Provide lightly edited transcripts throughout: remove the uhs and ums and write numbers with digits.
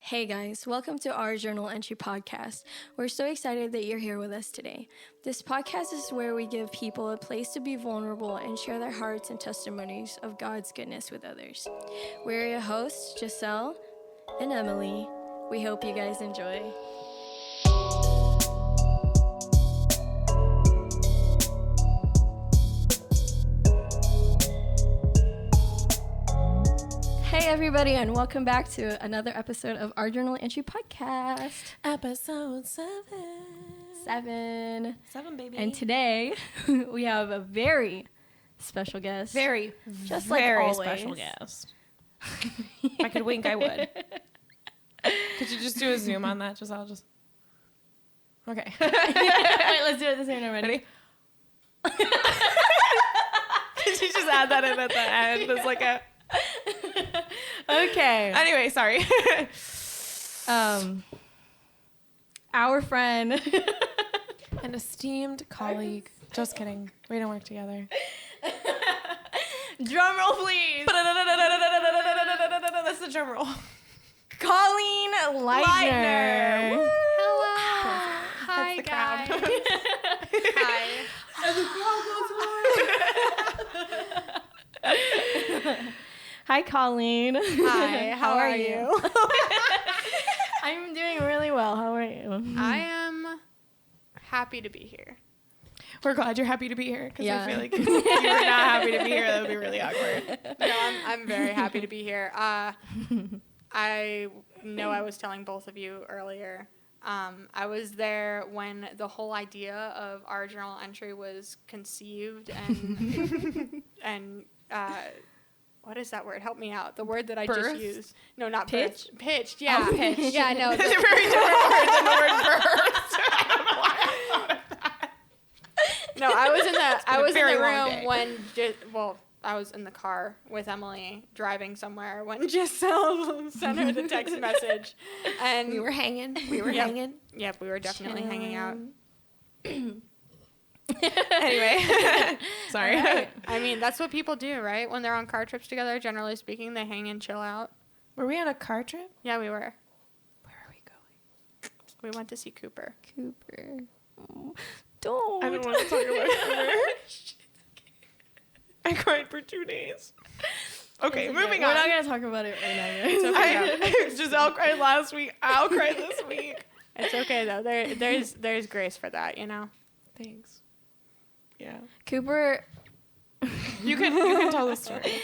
Hey guys, welcome to our Journal Entry podcast. We're so excited that you're here with us today. This podcast is where we give people a place to be vulnerable and share their hearts and testimonies of God's goodness with others. We're your hosts, Giselle and Emily. We hope you guys enjoy. Hey everybody, and welcome back to another episode of our Journal Entry podcast. Episode 7. 7, baby. And today we have a very special guest. Very always. special guest. If I could wink, I would. Could you just do a zoom on that? I'll just. Okay. Wait, let's do it the same time. Ready? Could you just add that in at the end? It's like a. Okay. Anyway, sorry. Our friend. An esteemed colleague. Just kidding. We don't work together. Drum roll, please. That's the drum roll. Colleen Leitner. Woo! Hello. Hi, guys. Hi. Hi, Colleen. Hi, how are you? I'm doing really well. How are you? I am happy to be here. We're glad you're happy to be here because Yeah. I feel like if you were not happy to be here, that would be really awkward. No, I'm very happy to be here. I know I was telling both of you earlier. I was there when the whole idea of our journal entry was conceived and what is that word? Help me out. The word that I Birthed? just used. No, not Pitched? birthed. Pitched, yeah. Oh, pitched. Yeah, no. It's a very different word than the word birth. I don't know why I thought of that. No, I was in the very long room day. when I was in the car with Emily driving somewhere when Giselle sent her the text message, and We were hanging. We were Yep. hanging. Yep, we were definitely hanging out. Anyway, sorry. Alright. I mean, that's what people do, right? When they're on car trips together, generally speaking, they hang and chill out. Were we on a car trip? Yeah, we were. Where are we going? We went to see Cooper. Cooper. Oh, don't. I don't want to talk about it. I cried for 2 days. Okay, moving We're on. not going to talk about it right now, guys. Giselle cried last week. I'll cry this week. It's okay though. There's grace for that, you know. Thanks. Yeah. Cooper. You can tell the story.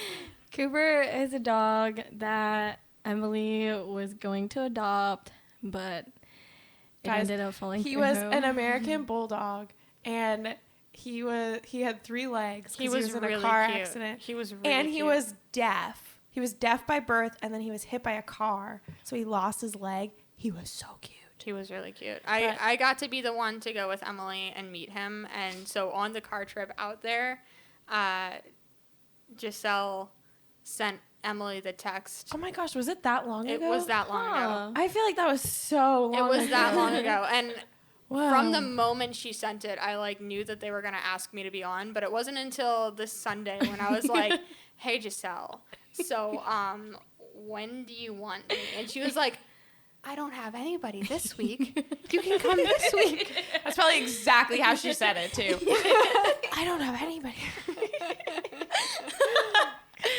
Cooper is a dog that Emily was going to adopt, but it Guys, ended up falling He through. was an American bulldog, and he had 3 legs. He 'cause was in really a car cute. accident. He was really And he cute. was deaf. He was deaf by birth, and then he was hit by a car, so he lost his leg. He was so cute. He was really cute. But- I got to be the one to go with Emily and meet him. And so on the car trip out there, Giselle sent Emily the text. Oh my gosh, was it that long It ago? was that long ago. Huh. I feel like that was so long It was ago. that long ago. And Wow. from the moment she sent it, I knew that they were going to ask me to be on. But it wasn't until this Sunday when I was like, hey, Giselle, so when do you want me? And she was like, I don't have anybody this week. You can come this week. That's probably exactly how she said it, too. I don't have anybody.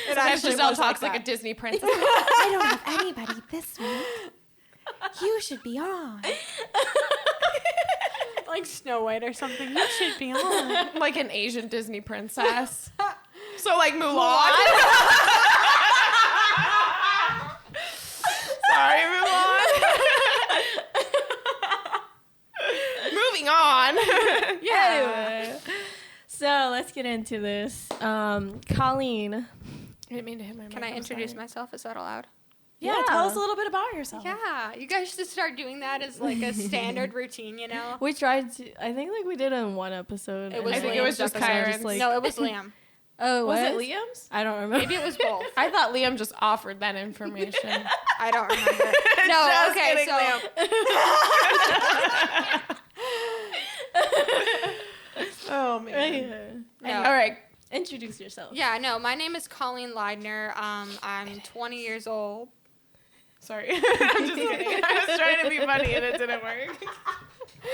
Sometimes Giselle talks like a Disney princess. I don't have anybody this week. You should be on. Like Snow White or something. You should be on. Like an Asian Disney princess. So like Mulan. Sorry, Mulan. Moving on. Anyway, so let's get into this. Colleen. I didn't mean to hit my mic. Can I I'm introduce sorry. myself? Is that allowed? Yeah, Yeah. tell us a little bit about yourself. Yeah, you guys should start doing that as like a standard routine, you know? We tried to, I think we did it in one episode. It and was I then think it was Liam's just episode. Kyron's. No, it was Liam. Oh, Was what? it Liam's? I don't remember. Maybe it was both. I thought Liam just offered that information. I don't remember. No, Just okay, kidding, so Liam. Oh man. No. All right. Introduce yourself. Yeah, no, my name is Colleen Leidner. I'm 20 years old. Sorry. I'm just kidding. I was trying to be funny and it didn't work.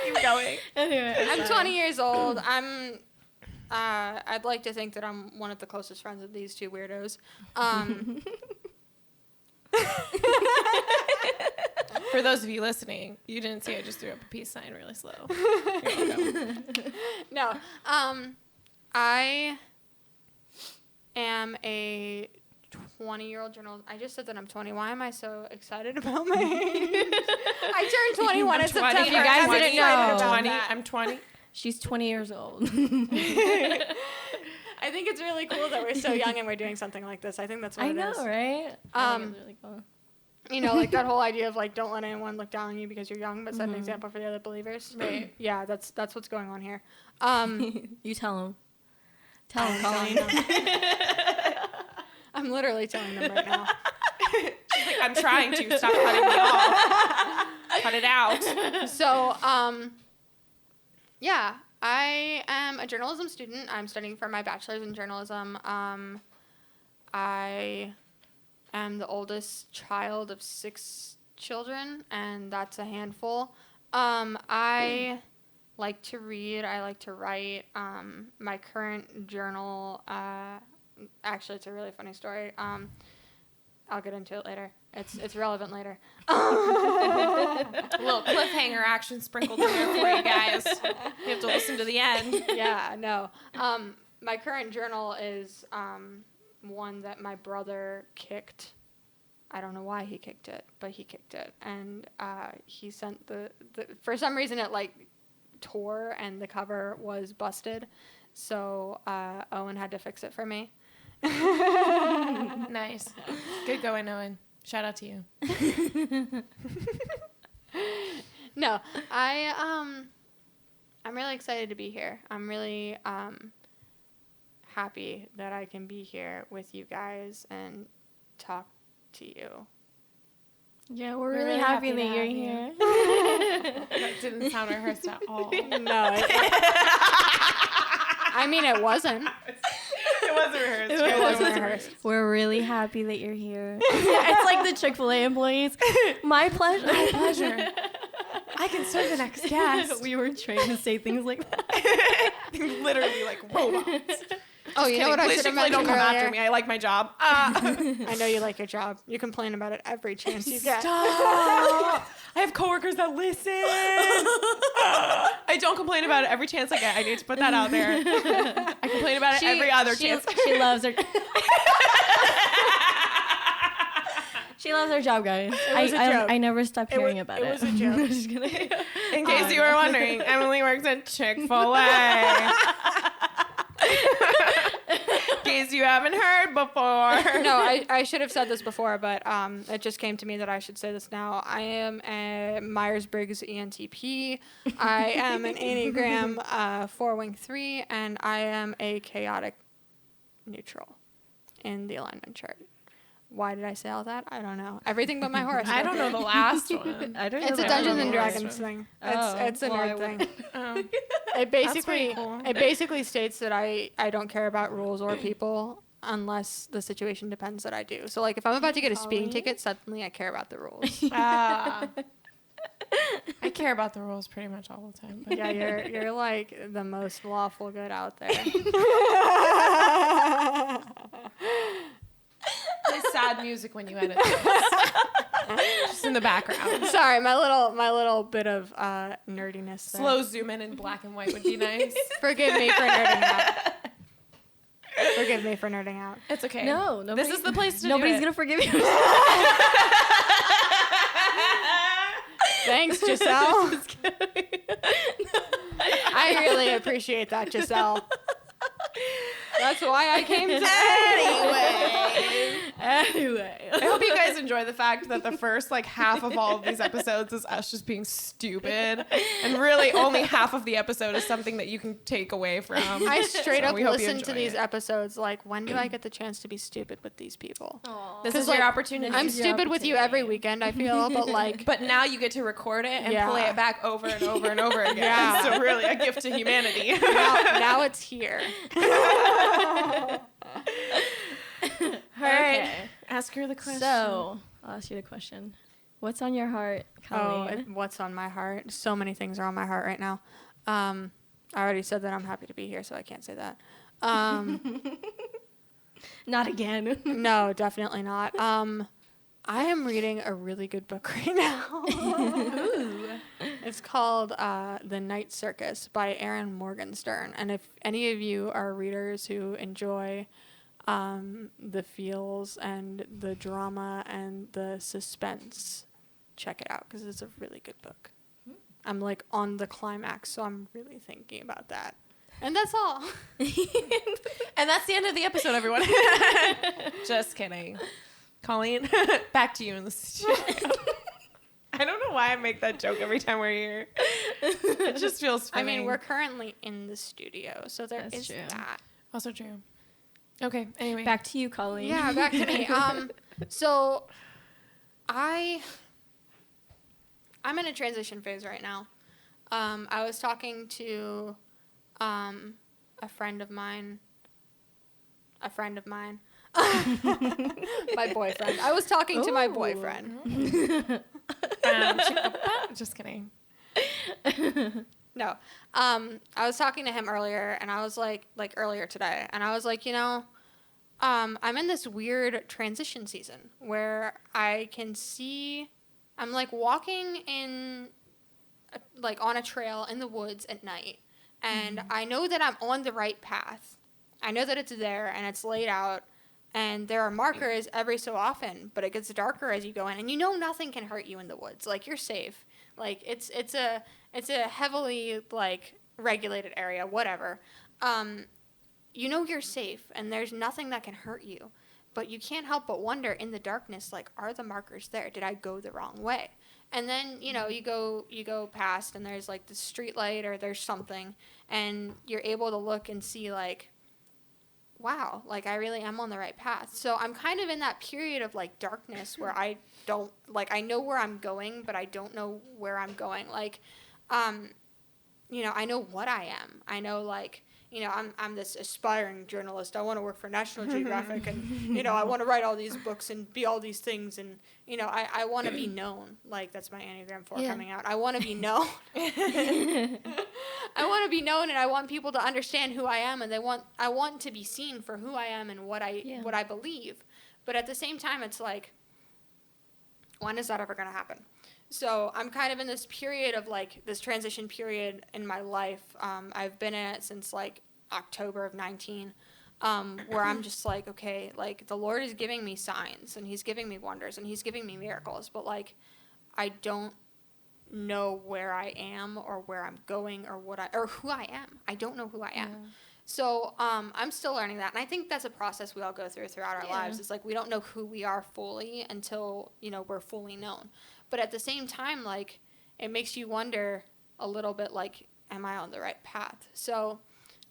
Keep going. Anyway, I'm 20 years old. I'd like to think that I'm one of the closest friends of these two weirdos. For those of you listening, you didn't see I just threw up a peace sign really slow. No. I am a 20-year-old journalist. I just said that I'm 20. Why am I so excited about my age? I turned 21 in 20. September. You guys I'm didn't excited know. about 20. that. I'm 20. she's 20 years old. I think it's really cool that we're so young and we're doing something like this. I think that's what I it know, is. right? I think it's really cool. You know, like that whole idea of like don't let anyone look down on you because you're young, but set an example for the other believers. Right. Yeah, that's what's going on here. You tell him. Tell him, Colleen. I'm literally telling them right now. She's like, I'm trying to. Stop cutting me off. Cut it out. So, yeah, I am a journalism student. I'm studying for my bachelor's in journalism. I am the oldest child of 6 children, and that's a handful. I like to read. I like to write. My current journal, actually, it's a really funny story. I'll get into it later. It's relevant later. A little cliffhanger action sprinkled in there for you guys. You have to listen to the end. Yeah, no. My current journal is one that my brother kicked. I don't know why he kicked it, but he kicked it. And he sent the for some reason it like tore and the cover was busted. So Owen had to fix it for me. Nice. Good going, Owen. Shout out to you. No, I'm really excited to be here. I'm really happy that I can be here with you guys and talk to you. Yeah, we're really happy that you're here. That didn't sound rehearsed at all. No, I mean it wasn't. It wasn't rehearsed. It wasn't rehearsed. We're really happy that you're here. It's like the Chick-fil-A employees. My pleasure. My pleasure. I can serve the next guest. We were trained to say things like that. Literally like robots. Oh, you know what I should have mentioned don't come earlier? after me. I like my job. I know you like your job. You complain about it every chance you get. Stop. I have coworkers that listen. I don't complain about it every chance I get. I need to put that out there. I complain about it every other chance. She loves her. She loves her job, guys. was a joke. I never stopped hearing about it. It was a joke. I'm just kidding. In case you were wondering, Emily works at Chick-fil-A. In case you haven't heard before. No, I should have said this before, but it just came to me that I should say this now. I am a Myers-Briggs ENTP. I am an Enneagram 4-wing 3, and I am a chaotic neutral in the alignment chart. Why did I say all that? I don't know. Everything but my horoscope. I don't know the last one. I don't know. It's a that Dungeons one. and Dragons thing. It's a well, I nerd would- thing. Um, It basically cool. it basically states that I don't care about rules or people unless the situation depends that I do. So like if I'm about to get a speeding ticket, suddenly I care about the rules. I care about the rules pretty much all the time. But Yeah, you're like the most lawful good out there. play sad music when you edit this. Just in the background. Sorry, my little bit of nerdiness there. Slow zoom in black and white would be nice. Forgive me for nerding out. Forgive me for nerding out. It's okay. No, This is the place to nobody's do gonna it. forgive you. Thanks, Giselle. I really appreciate that, Giselle. That's why I came to Anyway. I hope you guys enjoy the fact that the first like half of all of these episodes is us just being stupid, and really only half of the episode is something that you can take away from. I straight So up we hope you listen to enjoy these it. episodes like, when do I get the chance to be stupid with these people? This 'Cause, is like, your opportunity. I'm is your stupid with you every opportunity. weekend, I feel, but like, But now you get to record it and Yeah. play it back over and over and over again. Yeah. So really a gift to humanity. now it's here. All right. Ask her the question. So, I'll ask you the question. What's on your heart, Oh, Colleen? what's on my heart? So many things are on my heart right now. I already said that I'm happy to be here, so I can't say that. Not again. No, definitely not. I am reading a really good book right now. It's called The Night Circus by Erin Morgenstern. And if any of you are readers who enjoy the feels and the drama and the suspense, check it out because it's a really good book. I'm like on the climax, so I'm really thinking about that. And that's all. And that's the end of the episode, everyone. Just kidding. Colleen, back to you in the studio. I don't know why I make that joke every time we're here. It just feels funny. I mean, we're currently in the studio, so there is true. that. also true. Okay, anyway. Back to you, Colleen. Yeah, back to me. So I'm in a transition phase right now. I was talking to a friend of mine. My boyfriend. I was talking to my boyfriend. Just kidding. No. I was talking to him earlier, and I was like earlier today, and I was like, I'm in this weird transition season where I can see, I'm like walking in, like on a trail in the woods at night, and I know that I'm on the right path. I know that it's there and it's laid out, and there are markers every so often, but it gets darker as you go in, and nothing can hurt you in the woods. Like, you're safe. Like, it's a heavily like regulated area, whatever. You're safe, and there's nothing that can hurt you, but you can't help but wonder in the darkness, like, are the markers there? Did I go the wrong way? And then you go past, and there's like the street light or there's something, and you're able to look and see like, wow, like I really am on the right path. So I'm kind of in that period of like darkness where I don't, like, I know where I'm going, but I don't know where I'm going. Like, I know what I am. I know, like, I'm this aspiring journalist. I want to work for National Geographic, and, I want to write all these books and be all these things. And, I want to be known. Like, that's my Enneagram 4 coming out. I want to be known. I want to be known, and I want people to understand who I am, and I want to be seen for who I am and what I believe. But at the same time, it's like, when is that ever going to happen? So I'm kind of in this period of like this transition period in my life. I've been in it since like October of 19, where I'm just like, okay, like the Lord is giving me signs, and he's giving me wonders, and he's giving me miracles, but like I don't know where I am or where I'm going or who I am. I don't know who I am. Yeah. So I'm still learning that, and I think that's a process we all go throughout our lives. It's like we don't know who we are fully until we're fully known. But at the same time, like, it makes you wonder a little bit, like, am I on the right path? So,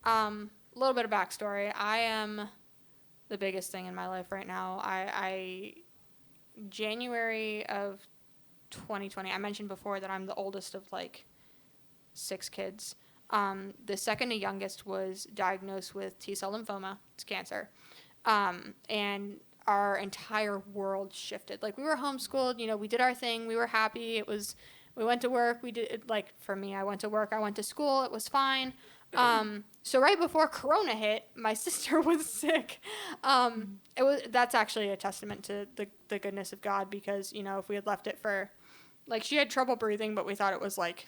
a little bit of backstory. I am the biggest thing in my life right now. January of 2020, I mentioned before that I'm the oldest of, like, 6 kids. The second to youngest was diagnosed with T-cell lymphoma. It's cancer. And our entire world shifted. Like, we were homeschooled, we did our thing, we were happy, we went to work, like, for me, I went to work, I went to school, it was fine. So right before Corona hit, my sister was sick. That's actually a testament to the goodness of God, because, if we had left it for, like, she had trouble breathing, but we thought it was, like,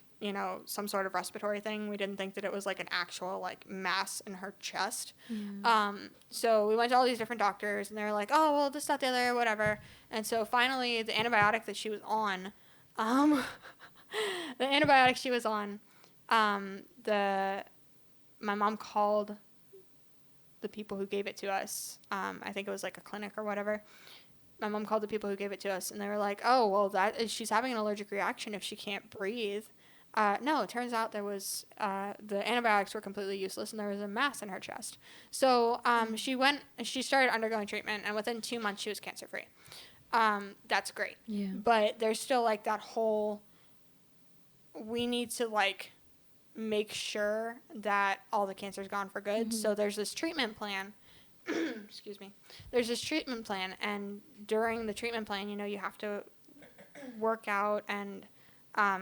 some sort of respiratory thing. We didn't think that it was like an actual like mass in her chest. Yeah. So we went to all these different doctors, and they were like, oh, well, this, that, the other, whatever. And so finally the antibiotic that she was on, my mom called the people who gave it to us. I think it was like a clinic or whatever. My mom called the people who gave it to us, and they were like, oh, well, she's having an allergic reaction if she can't breathe. No, it turns out there was, the antibiotics were completely useless, and there was a mass in her chest. So she started undergoing treatment, and within 2 months she was cancer-free. That's great. Yeah. But there's still like that whole, we need to like make sure that all the cancer's gone for good. Mm-hmm. So there's this treatment plan, excuse me, there's this treatment plan, and during the treatment plan, you have to work out, and I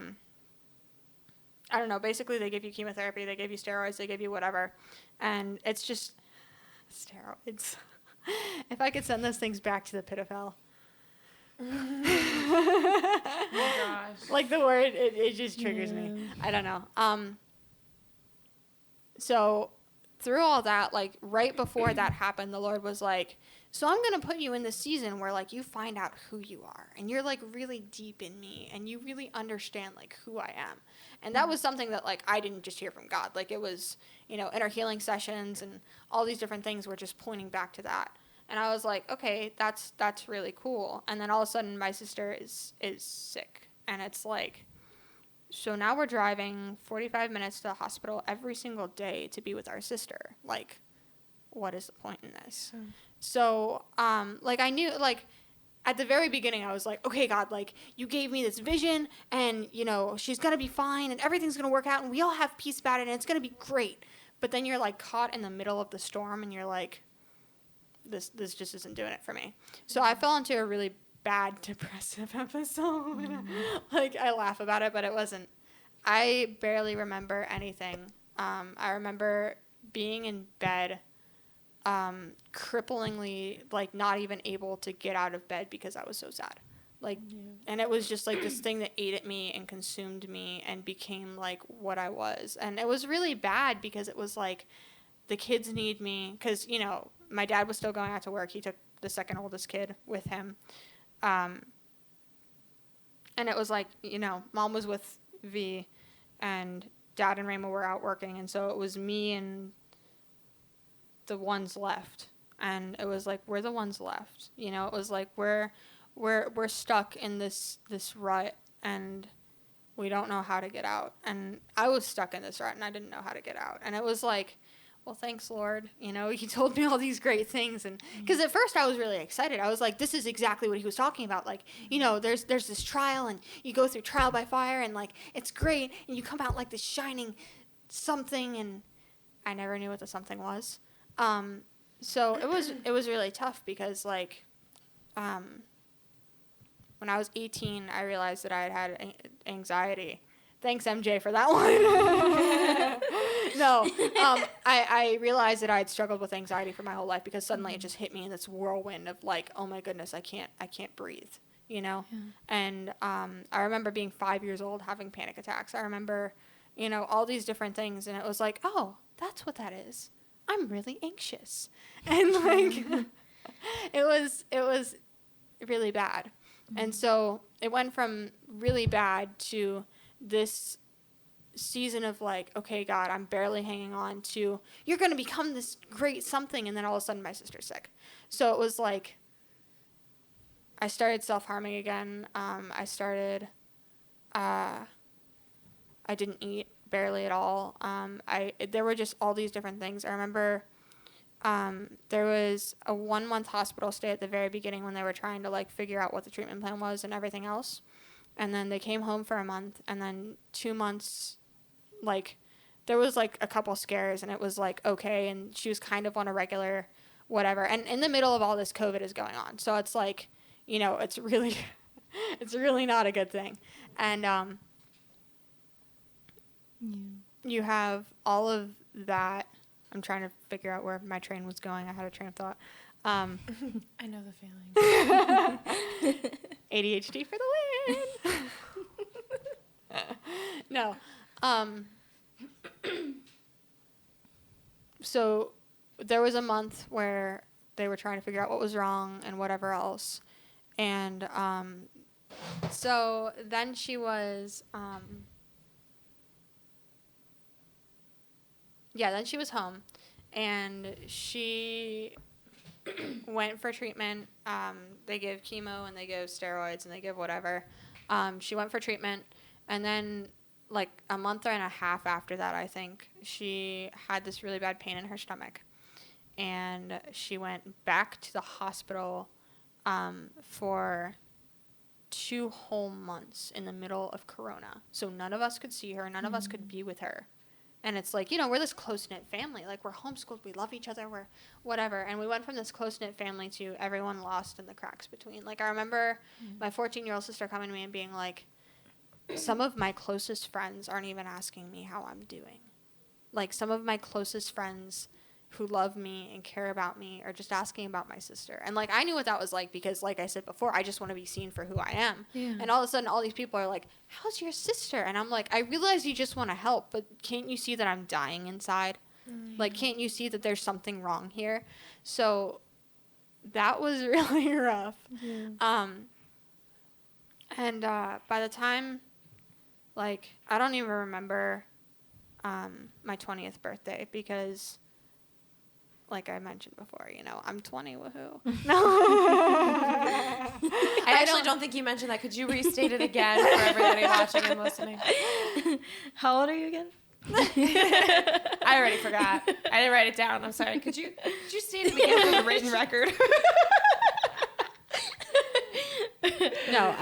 don't know, basically they give you chemotherapy, they give you steroids, they give you whatever, and it's just steroids. If I could send those things back to the pit of hell. Oh my gosh. Like the word, it just triggers me. I don't know. So through all that, like right before that happened, the Lord was like, so I'm going to put you in this season where like you find out who you are, and you're like really deep in me, and you really understand like who I am. And that was something that like I didn't just hear from God. Like it was, inner healing sessions and all these different things were just pointing back to that. And I was like, okay, that's really cool. And then all of a sudden my sister is sick, and it's like, so now we're driving 45 minutes to the hospital every single day to be with our sister. Like, what is the point in this? So, like, I knew, like, at the very beginning, I was like, okay, God, like, you gave me this vision, and, she's going to be fine, and everything's going to work out, and we all have peace about it, and it's going to be great. But then you're, like, caught in the middle of the storm, and you're like, this just isn't doing it for me. So I fell into a really bad depressive episode. Like, I laugh about it, but it wasn't. I barely remember anything. I remember being in bed, cripplingly, like, not even able to get out of bed because I was so sad. Like, and it was just like this thing that ate at me and consumed me and became like what I was. And it was really bad because it was like the kids need me, because, my dad was still going out to work. He took the second oldest kid with him. And it was like, Mom was with V, and Dad and Rayma were out working. And so it was me and the ones left. And it was like, we're the ones left. It was like, we're stuck in this rut, and we don't know how to get out. And I was stuck in this rut, and I didn't know how to get out. And it was like, well, thanks, Lord. He told me all these great things. And because at first I was really excited. I was like, this is exactly what he was talking about. Like, there's this trial, and you go through trial by fire, and like, it's great. And you come out like this shining something. And I never knew what the something was. So it was really tough because like, when I was 18, I realized that I had anxiety. Thanks, MJ, for that one. No, I realized that I had struggled with anxiety for my whole life because suddenly it just hit me in this whirlwind of like, oh my goodness, I can't breathe, Yeah. And I remember being 5 years old having panic attacks. I remember, all these different things, and it was like, oh, that's what that is. I'm really anxious, and like, it was really bad, and so it went from really bad to this season of like, okay, God, I'm barely hanging on, to you're going to become this great something. And then all of a sudden my sister's sick. So it was like, I started self-harming again. I didn't eat barely at all. There were just all these different things. I remember, there was a 1-month hospital stay at the very beginning when they were trying to like figure out what the treatment plan was and everything else. And then they came home for a month, and then 2 months, like, there was, like, a couple scares, and it was, like, okay, and she was kind of on a regular whatever. And in the middle of all this, COVID is going on. So it's, like, it's really, it's really not a good thing. And you have all of that. I'm trying to figure out where my train was going. I had a train of thought. I know the feeling. ADHD for the win. No. So there was a month where they were trying to figure out what was wrong and whatever else. And so then she was then she was home, and she went for treatment. They give chemo, and they give steroids, and they give whatever. She went for treatment, and then like a month and a half after that, I think, she had this really bad pain in her stomach, and she went back to the hospital for 2 whole months in the middle of Corona. So none of us could see her. None of us could be with her. And it's like, you know, we're this close-knit family. Like, we're homeschooled. We love each other. We're whatever. And we went from this close-knit family to everyone lost in the cracks between. Like, I remember my 14-year-old sister coming to me and being like, some of my closest friends aren't even asking me how I'm doing. Like, some of my closest friends who love me and care about me are just asking about my sister. And, like, I knew what that was like because, like I said before, I just want to be seen for who I am. Yeah. And all of a sudden, all these people are like, how's your sister? And I'm like, I realize you just want to help, but can't you see that I'm dying inside? Like, can't you see that there's something wrong here? So that was really rough. Yeah. And by the time, like, I don't even remember my 20th birthday because, like I mentioned before, you know, I'm 20, woohoo. No. I actually don't think you mentioned that. Could you restate it again for everybody watching and listening? How old are you again? I already forgot. I didn't write it down. I'm sorry. Could you state it again for the written record? No,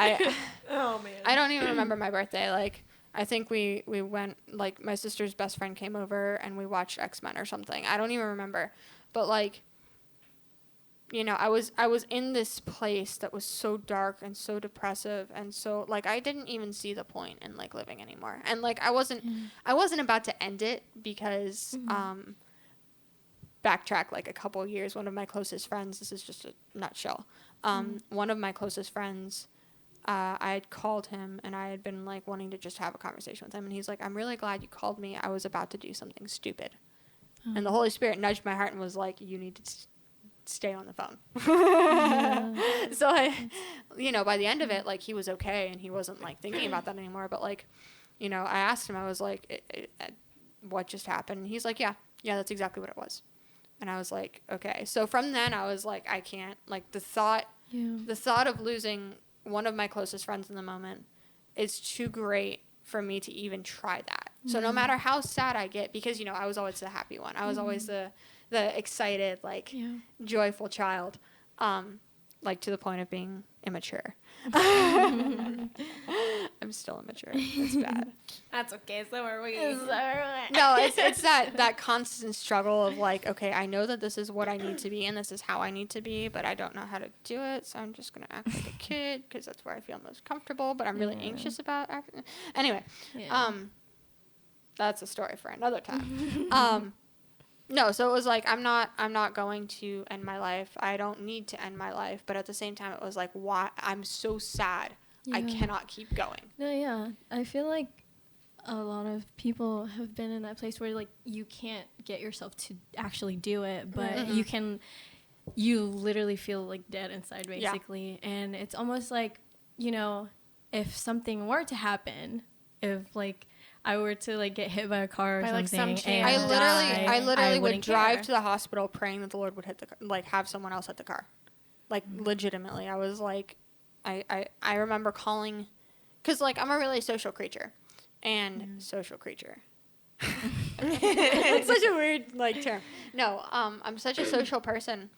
Oh, man. I don't even remember my birthday. Like, I think we went, like, my sister's best friend came over and we watched X-Men or something. I don't even remember. But, like, you know, I was in this place that was so dark and so depressive and so, like, I didn't even see the point in, like, living anymore. And, like, I wasn't about to end it because, backtrack, like, a couple of years, one of my closest friends, this is just a nutshell, one of my closest friends, I had called him and I had been, like, wanting to just have a conversation with him. And he's like, I'm really glad you called me. I was about to do something stupid. And the Holy Spirit nudged my heart and was like, you need to stay on the phone. So I, you know, by the end of it, like, he was okay and he wasn't, like, thinking about that anymore. But, like, you know, I asked him, I was like, what just happened? And he's like, yeah, that's exactly what it was. And I was like, okay. So from then I was like, I can't, like, the thought of losing one of my closest friends in the moment is too great for me to even try that. So no matter how sad I get, because, you know, I was always the happy one. I was always the excited, like, joyful child, like, to the point of being immature. I'm still immature. It's bad. That's okay. So are we. No, it's that constant struggle of, like, okay, I know that this is what I need to be and this is how I need to be, but I don't know how to do it, so I'm just going to act like a kid because that's where I feel most comfortable, but I'm really anxious about acting. Anyway, that's a story for another time. No, so it was like, I'm not going to end my life. I don't need to end my life, but at the same time, it was like, why? I'm so sad. I cannot keep going. No, yeah. I feel like a lot of people have been in that place where, like, you can't get yourself to actually do it, but you literally feel, like, dead inside, basically. Yeah. And it's almost like, you know, if something were to happen, if, like, I were to, like, get hit by a car or something, and I literally would drive care. to the hospital praying that the Lord would hit the car, like, have someone else hit the car. Like, legitimately. I was like, I remember calling, because, like, I'm a really social creature. And social creature. It's such a weird, like, term. No, I'm such a social person.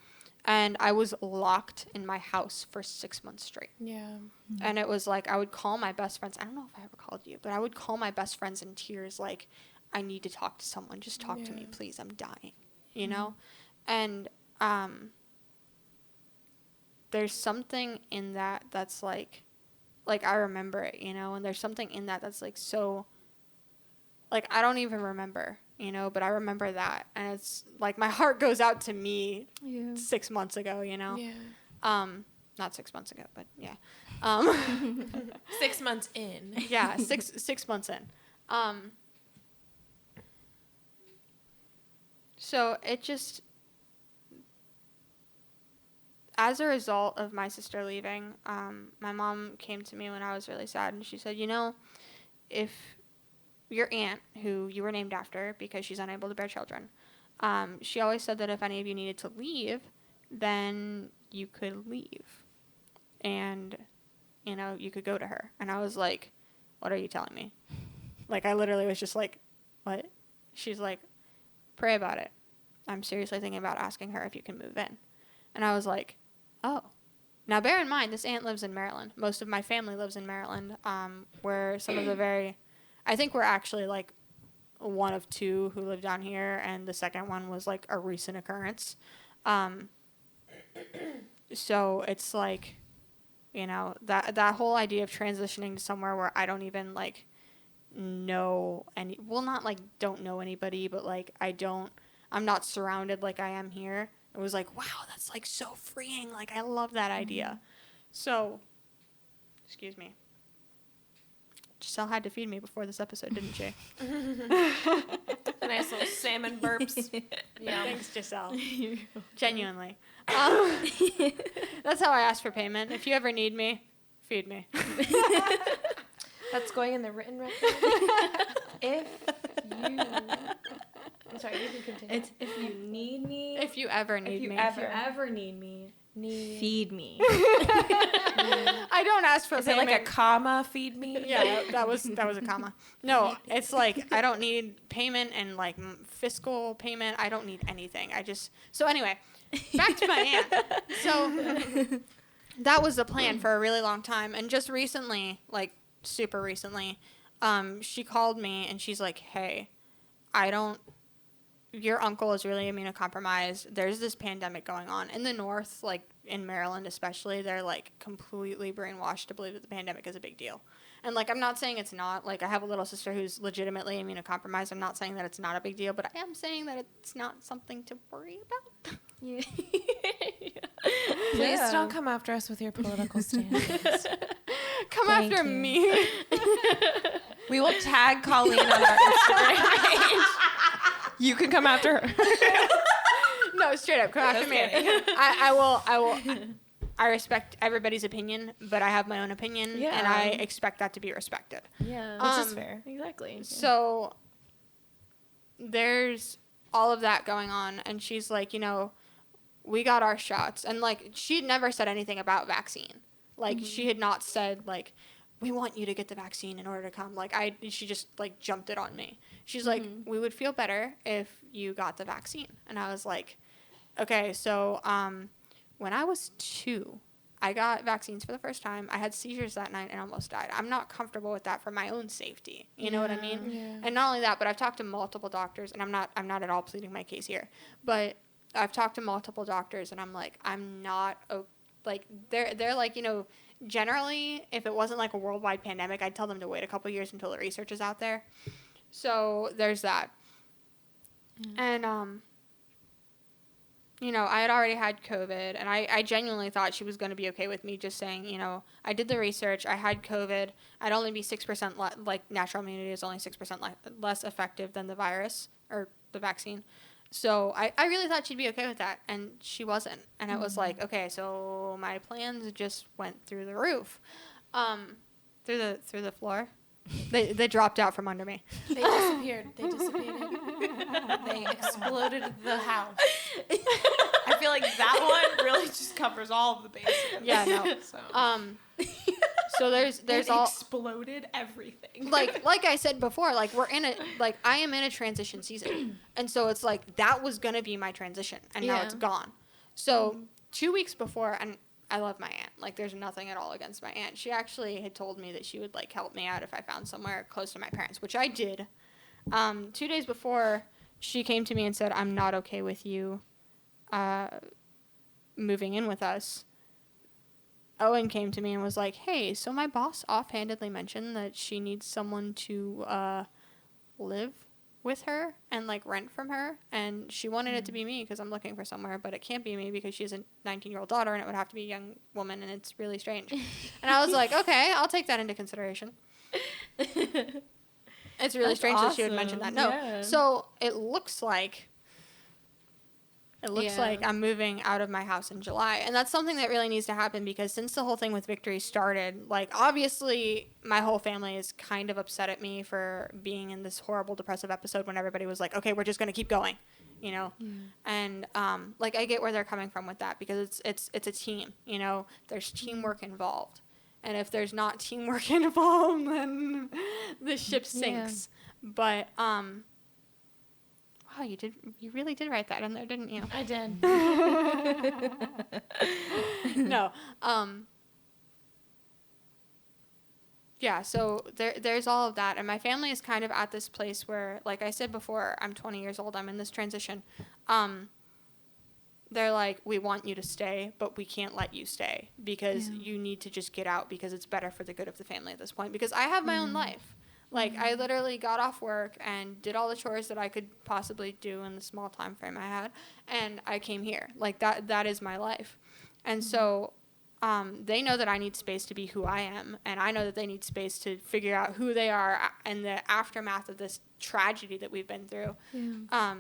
And I was locked in my house for 6 months straight. Yeah. And it was like, I would call my best friends. I don't know if I ever called you, but I would call my best friends in tears, like, I need to talk to someone. Just talk to me, please. I'm dying, you know? And there's something in that that's like, I remember it, you know? And there's something in that that's, like, so, like, I don't even remember, you know, but I remember that. And it's like, my heart goes out to me 6 months ago, you know? Yeah. Not 6 months ago, but yeah. 6 months in. Yeah, six months in. So it just, as a result of my sister leaving, my mom came to me when I was really sad, and she said, you know, if your aunt, who you were named after because she's unable to bear children, she always said that if any of you needed to leave, then you could leave. And, you know, you could go to her. And I was like, what are you telling me? Like, I literally was just like, what? She's like, pray about it. I'm seriously thinking about asking her if you can move in. And I was like, oh. Now, bear in mind, this aunt lives in Maryland. Most of my family lives in Maryland, where some of the I think we're actually, like, one of two who live down here, and the second one was like a recent occurrence. So it's like, that whole idea of transitioning to somewhere where I don't even like know not like don't know anybody, but like I'm not surrounded like I am here. It was like, wow, that's like so freeing. Like I love that idea. So, excuse me. Giselle had to feed me before this episode, didn't she? Nice little salmon burps. Yeah. Thanks, Giselle. Genuinely. That's how I ask for payment. If you ever need me, feed me. That's going in the written record. If you... I'm sorry, you can continue. It's if you need me. If you ever need me. If you ever need me, feed me. I don't ask for Is payment. it like a comma, feed me? Yeah, that was a comma. No, it's like I don't need payment and like fiscal payment. I don't need anything. So anyway, back to my aunt. So that was the plan for a really long time, and just recently, like super recently, she called me and she's like, "Hey, your uncle is really immunocompromised. There's this pandemic going on in the north, like in Maryland especially. They're like completely brainwashed to believe that the pandemic is a big deal. And like, I'm not saying it's not. Like, I have a little sister who's legitimately immunocompromised. I'm not saying that it's not a big deal, but I am saying that it's not something to worry about. Yeah. Please don't come after us with your political stands. Come Thank after you. me. We will tag Colleen on our Instagram page. You can come after her. No, straight up, come after me. I will. I respect everybody's opinion, but I have my own opinion, and I expect that to be respected. Yeah. Which is fair. Exactly. So there's all of that going on, and she's like, we got our shots, and like she'd never said anything about vaccine. Like she had not said like, we want you to get the vaccine in order to come. Like she just like jumped it on me. She's like, we would feel better if you got the vaccine. And I was like, okay, so when I was 2, I got vaccines for the first time. I had seizures that night and almost died. I'm not comfortable with that for my own safety. You know what I mean? Yeah. And not only that, but I've talked to multiple doctors, and I'm not at all pleading my case here, but I've talked to multiple doctors, and I'm like, I'm not like they're like, generally, if it wasn't like a worldwide pandemic, I'd tell them to wait a couple years until the research is out there. So there's that. And, I had already had COVID, and I genuinely thought she was going to be okay with me just saying, I did the research, I had COVID, I'd only be 6%, like natural immunity is only 6% less effective than the virus or the vaccine. So I really thought she'd be okay with that, and she wasn't. And it was like, okay, so my plans just went through the roof, through the floor. They dropped out from under me. They disappeared. They dissipated. They exploded the house. I feel like that one really just covers all of the bases. Yeah, no. So. So there's it all exploded everything. like I said before, like I am in a transition season, and so it's like that was gonna be my transition, and now it's gone. So 2 weeks before, and I love my aunt. Like there's nothing at all against my aunt. She actually had told me that she would like help me out if I found somewhere close to my parents, which I did. 2 days before, she came to me and said, "I'm not okay with you moving in with us." Owen came to me and was like, "Hey, so my boss offhandedly mentioned that she needs someone to live with her and like rent from her, and she wanted it to be me because I'm looking for somewhere, but it can't be me because she has a 19-year-old daughter, and it would have to be a young woman, and it's really strange." And I was like, "Okay, I'll take that into consideration." It's really That's strange that she would mention that. No, yeah. so it looks like I'm moving out of my house in July. And that's something that really needs to happen because since the whole thing with Victory started, like, obviously my whole family is kind of upset at me for being in this horrible depressive episode when everybody was like, okay, we're just going to keep going, And, like, I get where they're coming from with that because it's a team, There's teamwork involved. And if there's not teamwork involved, then the ship sinks. Yeah. But, wow, you really did write that in there, didn't you? I did. No. Yeah, so there's all of that. And my family is kind of at this place where, like I said before, I'm 20 years old. I'm in this transition. They're like, we want you to stay, but we can't let you stay because you need to just get out because it's better for the good of the family at this point. Because I have my own life. Like, I literally got off work and did all the chores that I could possibly do in the small time frame I had, and I came here. Like, that is my life. And so they know that I need space to be who I am, and I know that they need space to figure out who they are in the aftermath of this tragedy that we've been through. Yeah.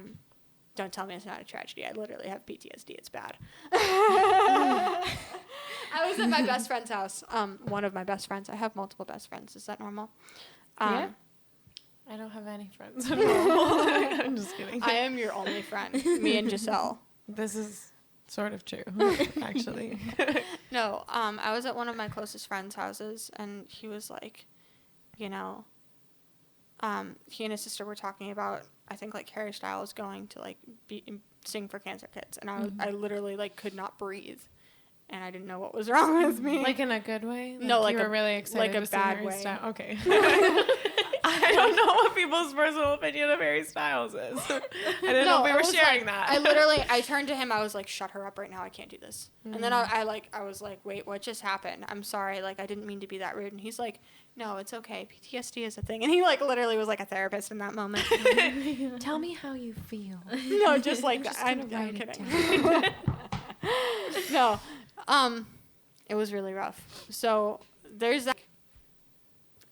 Don't tell me it's not a tragedy. I literally have PTSD. It's bad. I was at my best friend's house. One of my best friends. I have multiple best friends. Is that normal? Yeah. I don't have any friends at all. I'm just kidding. I am your only friend. Me and Giselle. This is sort of true, actually. No, I was at one of my closest friends' houses, and he was like, you know, he and his sister were talking about, I think, like, Harry Styles going to, like, sing for cancer kids, and I literally, like, could not breathe, and I didn't know what was wrong with me. Like in a good way? No, like you were a- really excited like a to see bad Harry way. Styles. Okay. I don't know what people's personal opinion of Harry Styles is. I didn't know we it were was sharing like, that. I turned to him, I was like, shut her up right now, I can't do this. And then I was like, wait, what just happened? I'm sorry, like, I didn't mean to be that rude. And he's like, no, it's okay, PTSD is a thing. And he, like, literally was like a therapist in that moment. Tell me how you feel. No, just like that. I'm kidding. No, it was really rough. So there's that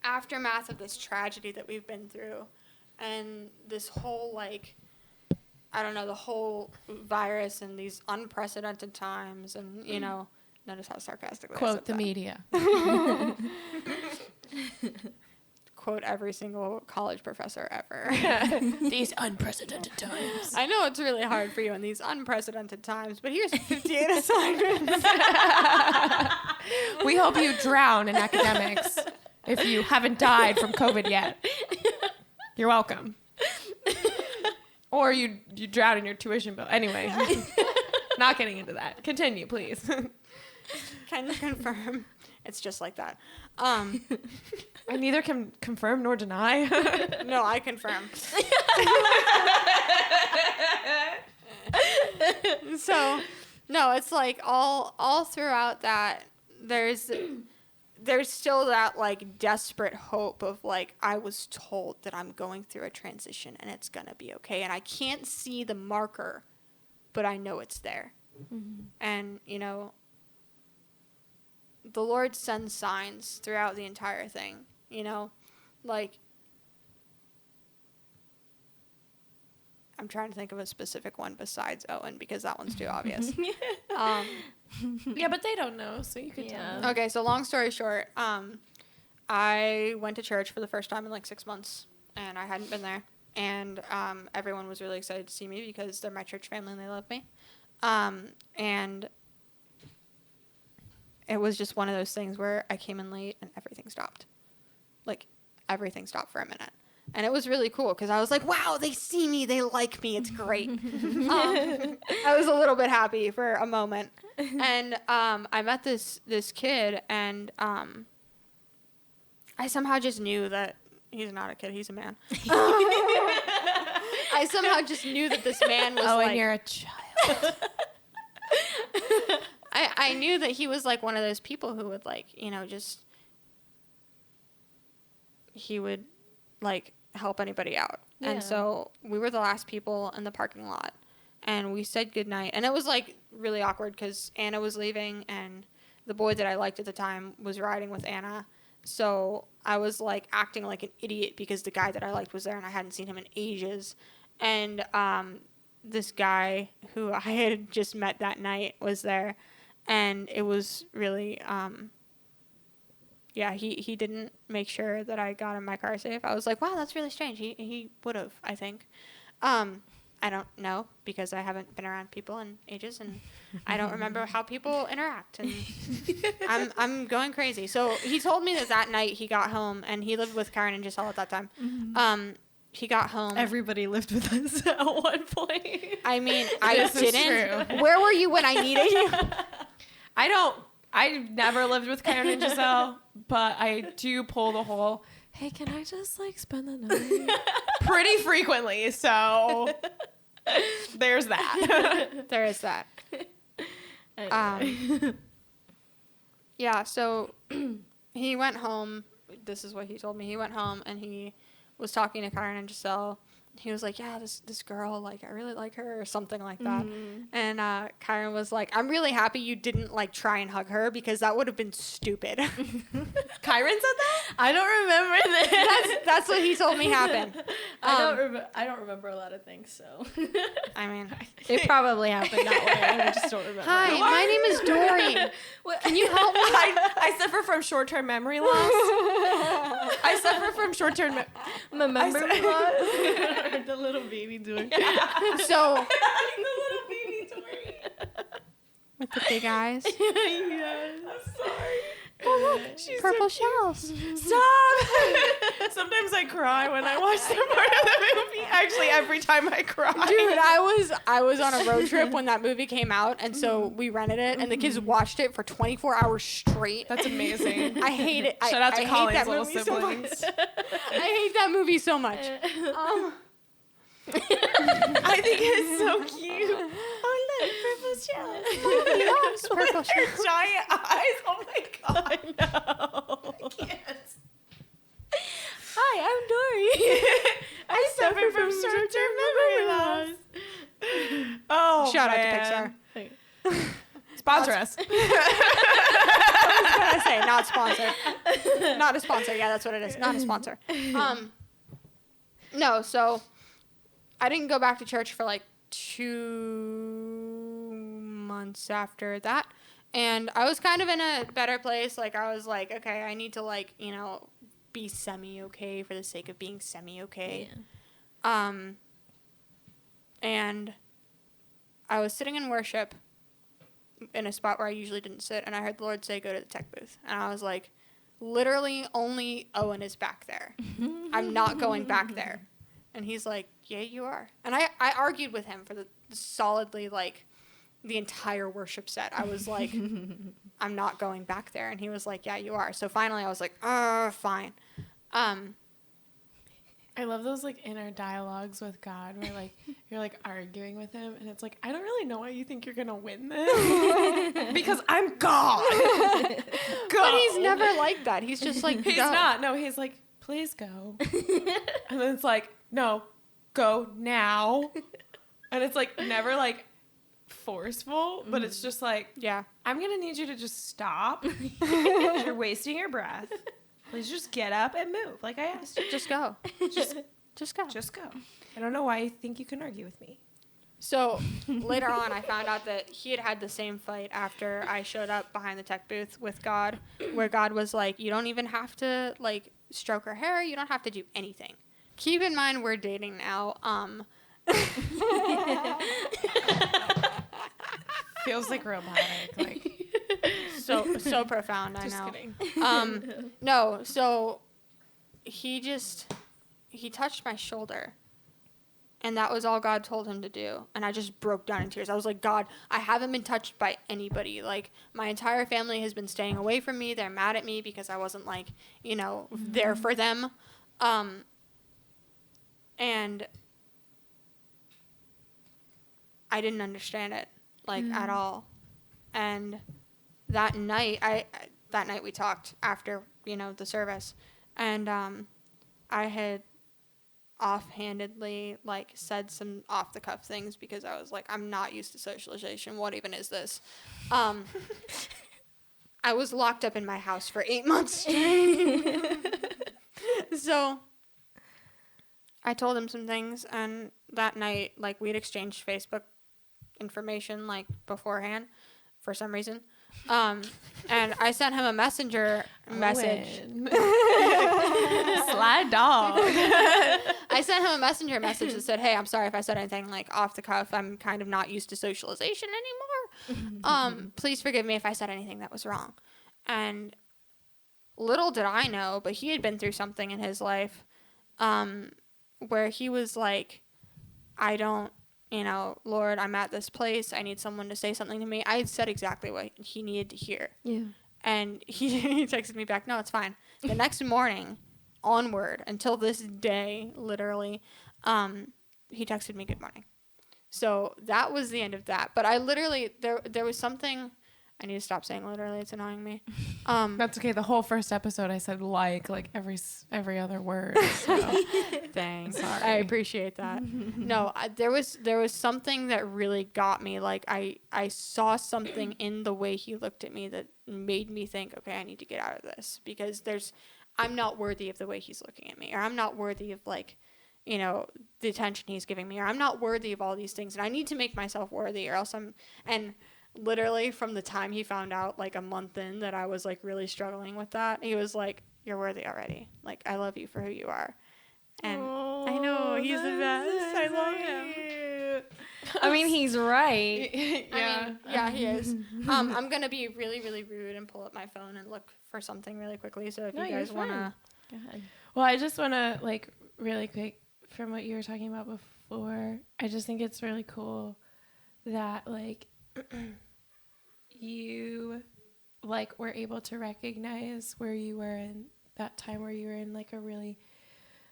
aftermath of this tragedy that we've been through, and this whole, like, I don't know, the whole virus and these unprecedented times, and, you know, notice how sarcastically I Quote said the that. media. Quote every single college professor ever. These unprecedented times. I know it's really hard for you in these unprecedented times, but here's 58 assignments. We hope you drown in academics if you haven't died from COVID yet. You're welcome. Or you drown in your tuition bill. Anyway, not getting into that. Continue, please. Can you confirm? It's just like that. I neither can confirm nor deny. No, I confirm. So, no, it's like all throughout that there's still that, like, desperate hope of, like, I was told that I'm going through a transition and it's gonna be okay, and I can't see the marker, but I know it's there. Mm-hmm. And, you know, the Lord sends signs throughout the entire thing, you know, like, I'm trying to think of a specific one besides Owen because that one's too obvious. Yeah, but they don't know, so you could tell them. Okay, so long story short, I went to church for the first time in like 6 months, and I hadn't been there, and everyone was really excited to see me because they're my church family and they love me, and it was just one of those things where I came in late and everything stopped. Like, everything stopped for a minute. And it was really cool because I was like, wow, they see me. They like me. It's great. I was a little bit happy for a moment. And I met this kid, and I somehow just knew that he's not a kid. He's a man. I somehow just knew that this man was Oh, like... and you're a child. I knew that he was like one of those people who would, like, you know, just... He would, like, help anybody out. Yeah. And so we were the last people in the parking lot, and we said goodnight. And it was, like, really awkward because Anna was leaving, and the boy that I liked at the time was riding with Anna. So I was, like, acting like an idiot because the guy that I liked was there, and I hadn't seen him in ages. And this guy who I had just met that night was there, and it was really... Yeah, he didn't make sure that I got in my car safe. I was like, wow, that's really strange. He would have, I think. I don't know because I haven't been around people in ages, and I don't remember how people interact. And I'm going crazy. So he told me that night he got home, and he lived with Karen and Giselle at that time. Mm-hmm. He got home. Everybody lived with us at one point. I mean, I This is didn't. true. Where were you when I needed you? I I've never lived with Kyron and Giselle, but I do pull the whole, hey, can I just like spend the night? Pretty frequently. So there's that. There is that. Yeah, so he went home. This is what he told me. He went home and he was talking to Kyron and Giselle. He was like, yeah, this girl, like, I really like her, or something like that. And Kyron was like, I'm really happy you didn't, like, try and hug her, because that would have been stupid. Kyron said that? I don't remember that. That's what he told me happened. I don't remember a lot of things, so. I mean, It probably happened that way. I just don't remember. hi, my name is Dory. Can you help me? I suffer from short-term memory loss. I suffer from short-term memory loss. The little baby doing. So, the little baby Dory. with the big eyes. Yes. I'm sorry. She's Purple so cute. shells. Stop. Sometimes I cry when I watch that part of the movie. Actually, every time I cry. Dude, I was on a road trip when that movie came out, and so we rented it, and the kids watched it for 24 hours straight. That's amazing. I hate it. Shout out to I hate Colin's that little movie siblings. So much. I hate that movie so much. I think it's so cute. Oh, look, purple shells. Yes, purple With her shells. giant eyes. Oh my god. No. I can't. Hi, I'm Dory. I suffer from short-term memory loss. Oh, Shout out to man. Pixar. Sponsor us. I was gonna say not sponsored. Not a sponsor. Yeah, that's what it is. Not a sponsor. No, so I didn't go back to church for like 2 months after that. And I was kind of in a better place. Like, I was like, okay, I need to, like, you know, be semi-okay for the sake of being semi-okay. Yeah. And I was sitting in worship in a spot where I usually didn't sit, and I heard the Lord say, go to the tech booth. And I was like, literally only Owen is back there. I'm not going back there. And he's like, yeah, you are. And I argued with him for the solidly, like, the entire worship set. I was like, I'm not going back there. And he was like, yeah, you are. So finally I was like, fine. I love those like inner dialogues with God where like you're like arguing with him and it's like, I don't really know why you think you're gonna win this. Because I'm God. Go. But he's never like that. He's just like, He's go. not. No, he's like, please go. And then it's like, no, go now. And it's like never like forceful, but it's just like, Yeah. I'm gonna need you to just stop. You're wasting your breath. Please just get up and move like I asked you. Just go. Just go. Just go. I don't know why you think you can argue with me. So later on, I found out that he had had the same fight after I showed up behind the tech booth with God, where God was like, you don't even have to, like, stroke her hair. You don't have to do anything. Keep in mind, we're dating now. Feels like robotic. Like, So profound, I just know. kidding. No, so he touched my shoulder. And that was all God told him to do. And I just broke down in tears. I was like, God, I haven't been touched by anybody. Like, my entire family has been staying away from me. They're mad at me because I wasn't, like, you know, there for them. And I didn't understand it, like, at all. And that night, that night we talked after, you know, the service. And I had offhandedly, like, said some off-the-cuff things because I was like, I'm not used to socialization. What even is this? I was locked up in my house for 8 months straight. So I told him some things, and that night, like, we'd exchanged Facebook information, like, beforehand for some reason. And I sent him a messenger message. Slide dog. I sent him a messenger message that said, hey, I'm sorry if I said anything, like, off the cuff. I'm kind of not used to socialization anymore. Please forgive me if I said anything that was wrong. And little did I know, but he had been through something in his life where he was like, I don't Lord, I'm at this place. I need someone to say something to me. I had said exactly what he needed to hear. Yeah. And he texted me back, no, it's fine. The next morning, onward, until this day, literally, he texted me good morning. So that was the end of that. But I literally, there was something, I need to stop saying literally, it's annoying me. That's okay. The whole first episode, I said like every other word. So. Thanks. Sorry. I appreciate that. No, there was something that really got me. Like I saw something in the way he looked at me that made me think, okay, I need to get out of this, because I'm not worthy of the way he's looking at me, or I'm not worthy of the attention he's giving me, or I'm not worthy of all these things, and I need to make myself worthy, or else and literally from the time he found out, like a month in, that I was like really struggling with that, he was like, you're worthy already. Like, I love you for who you are. And I know, he's the best. I love him. I mean, he's right. Yeah. Yeah, he is. I'm going to be really, really rude and pull up my phone and look for something really quickly. So if you guys want to. Go ahead. Well, I just want to, like, really quick, from what you were talking about before, I just think it's really cool that, like, you, like, were able to recognize where you were in that time, where you were in, like, a really,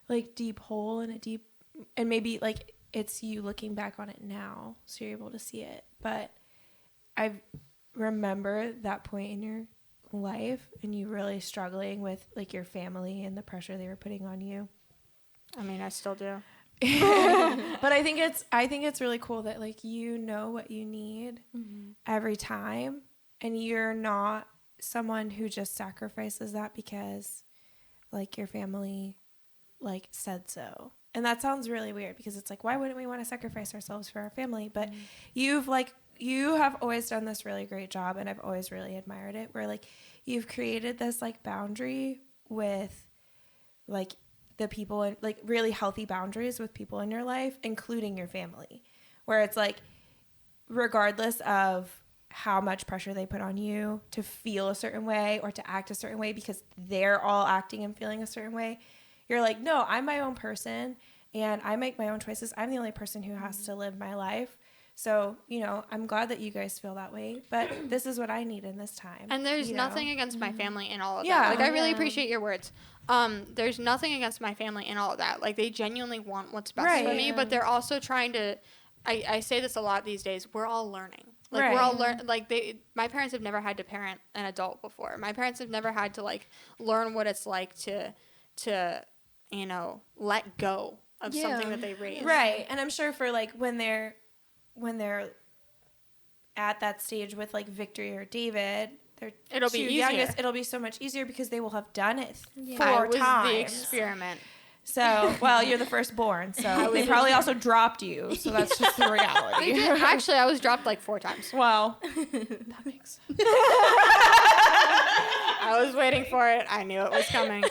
like, deep hole and maybe, like, it's you looking back on it now, so you're able to see it. But I remember that point in your life and you really struggling with, like, your family and the pressure they were putting on you. I mean, I still do. But I think it's really cool that, like, you know what you need every time, and you're not someone who just sacrifices that because, like, your family, like, said so. And that sounds really weird, because it's like, why wouldn't we want to sacrifice ourselves for our family? But you have always done this really great job, and I've always really admired it, where, like, you've created this, like, boundary with, like, the people, and, like, really healthy boundaries with people in your life, including your family, where it's like, regardless of how much pressure they put on you to feel a certain way or to act a certain way because they're all acting and feeling a certain way, you're like, no, I'm my own person and I make my own choices. I'm the only person who has to live my life. So, I'm glad that you guys feel that way, but this is what I need in this time. And there's nothing against my family in all of Yeah. that. Like, I really appreciate your words. There's nothing against my family in all of that. Like, they genuinely want what's best for me, but they're also trying to, I say this a lot these days, we're all learning. Like, we're all my parents have never had to parent an adult before. My parents have never had to, like, learn what it's like to let go of something that they raised. Right. And I'm sure for, like, when they're at that stage with, like, Victory or David, It'll be easier. youngest, it'll be so much easier because they will have done it 4 I was times. the experiment. So, well, you're the firstborn, so they probably also dropped you. So that's just the reality. Actually, I was dropped like 4 times. Well, that makes sense. I was waiting for it. I knew it was coming.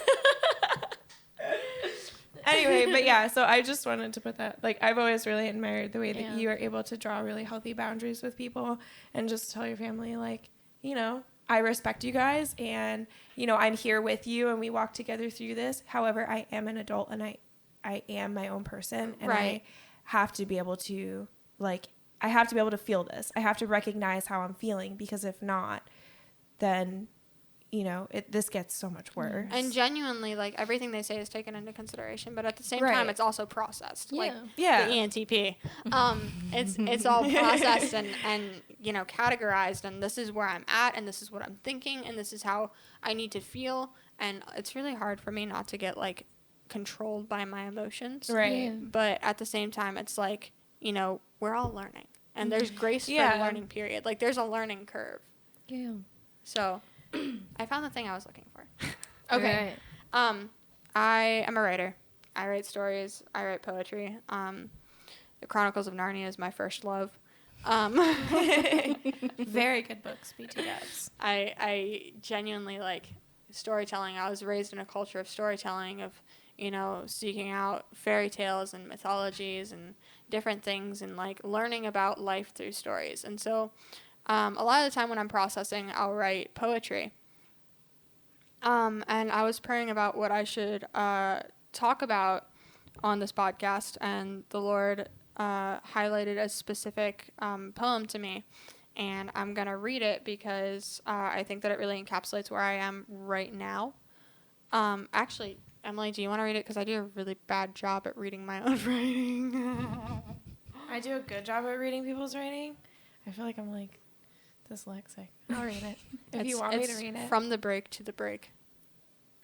Anyway, but yeah, so I just wanted to put that, like, I've always really admired the way that you are able to draw really healthy boundaries with people and just tell your family, like, I respect you guys and, I'm here with you and we walk together through this. However, I am an adult and I am my own person and I have to be able to, like, I have to be able to feel this. I have to recognize how I'm feeling, because if not, then this gets so much worse. And genuinely, like, everything they say is taken into consideration, but at the same time, it's also processed. Like, the ENTP. It's all processed and categorized, and this is where I'm at, and this is what I'm thinking, and this is how I need to feel. And it's really hard for me not to get, like, controlled by my emotions. Right. Yeah. But at the same time, it's like, we're all learning. And there's grace for the learning period. Like, there's a learning curve. Yeah. So I found the thing I was looking for. Okay. I am a writer. I write stories. I write poetry. The Chronicles of Narnia is my first love. Very good books, BT Dubs. I genuinely like storytelling. I was raised in a culture of storytelling, of, seeking out fairy tales and mythologies and different things and, like, learning about life through stories. And so a lot of the time when I'm processing, I'll write poetry. And I was praying about what I should talk about on this podcast, and the Lord highlighted a specific poem to me, and I'm gonna read it because I think that it really encapsulates where I am right now. Actually, Emily, do you want to read it? Because I do a really bad job at reading my own writing. I do a good job at reading people's writing. I feel like I'm like dyslexic. I'll read it. If you want me to read it. From the break to the break.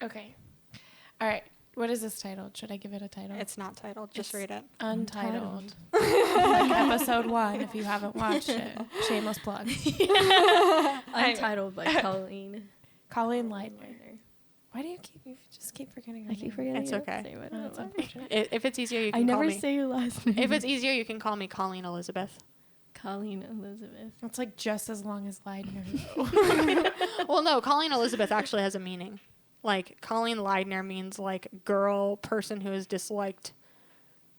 Okay. All right. What is this titled? Should I give it a title? It's not titled. Just It's read it. Untitled. Like episode 1 if you haven't watched it. Shameless plug. Untitled by Colleen. Colleen Leidner. Why do you just keep forgetting her I keep name? forgetting. It's it. okay. Say what That's it was. unfortunate. If it's easier, you can I call never me. say your last name. If it's easier, you can call me Colleen Elizabeth. Colleen Elizabeth. It's like just as long as Leidner. Well, no, Colleen Elizabeth actually has a meaning. Like, Colleen Leidner means, like, girl, person who is disliked.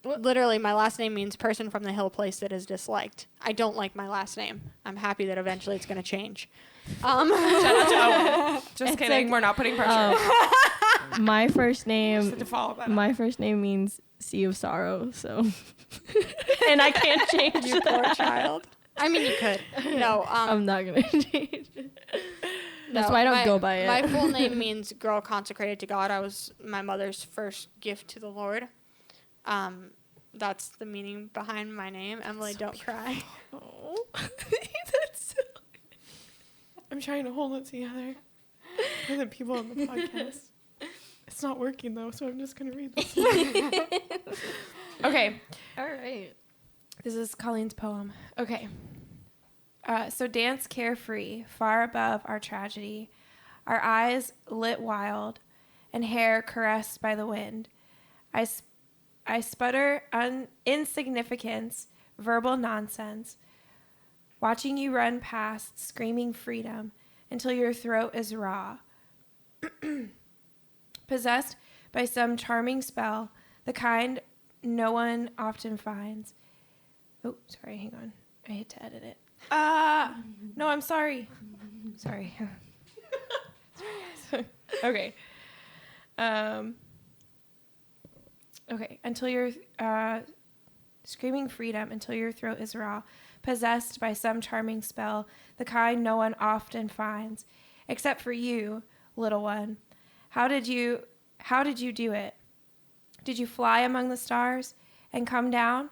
Literally, my last name means person from the hill place that is disliked. I don't like my last name. I'm happy that eventually it's going to change. Shout out to Owen. Just It's kidding. like, We're not putting pressure. My first Just name. had to follow that up. My first name means sea of sorrow. So, and I can't change You that. poor child. I mean, you could. No, I'm not gonna change it. That's no, why I don't go by it. My full name means girl consecrated to God. I was my mother's first gift to the Lord. That's the meaning behind my name. Emily, don't cry. Oh. That's so... I'm trying to hold it together for the people on the podcast. It's not working though, so I'm just gonna read this. Okay, All right. this is Colleen's poem. Okay. So dance carefree, far above our tragedy, our eyes lit wild, and hair caressed by the wind. I sputter insignificance, verbal nonsense, watching you run past, screaming freedom, until your throat is raw. Possessed by some charming spell, the kind no one often finds. Oh, sorry, hang on. I hate to edit it. No, I'm sorry. Sorry. Okay. Okay, until you're screaming freedom until your throat is raw, possessed by some charming spell, the kind no one often finds, except for you, little one. How did you do it? Did you fly among the stars and come down?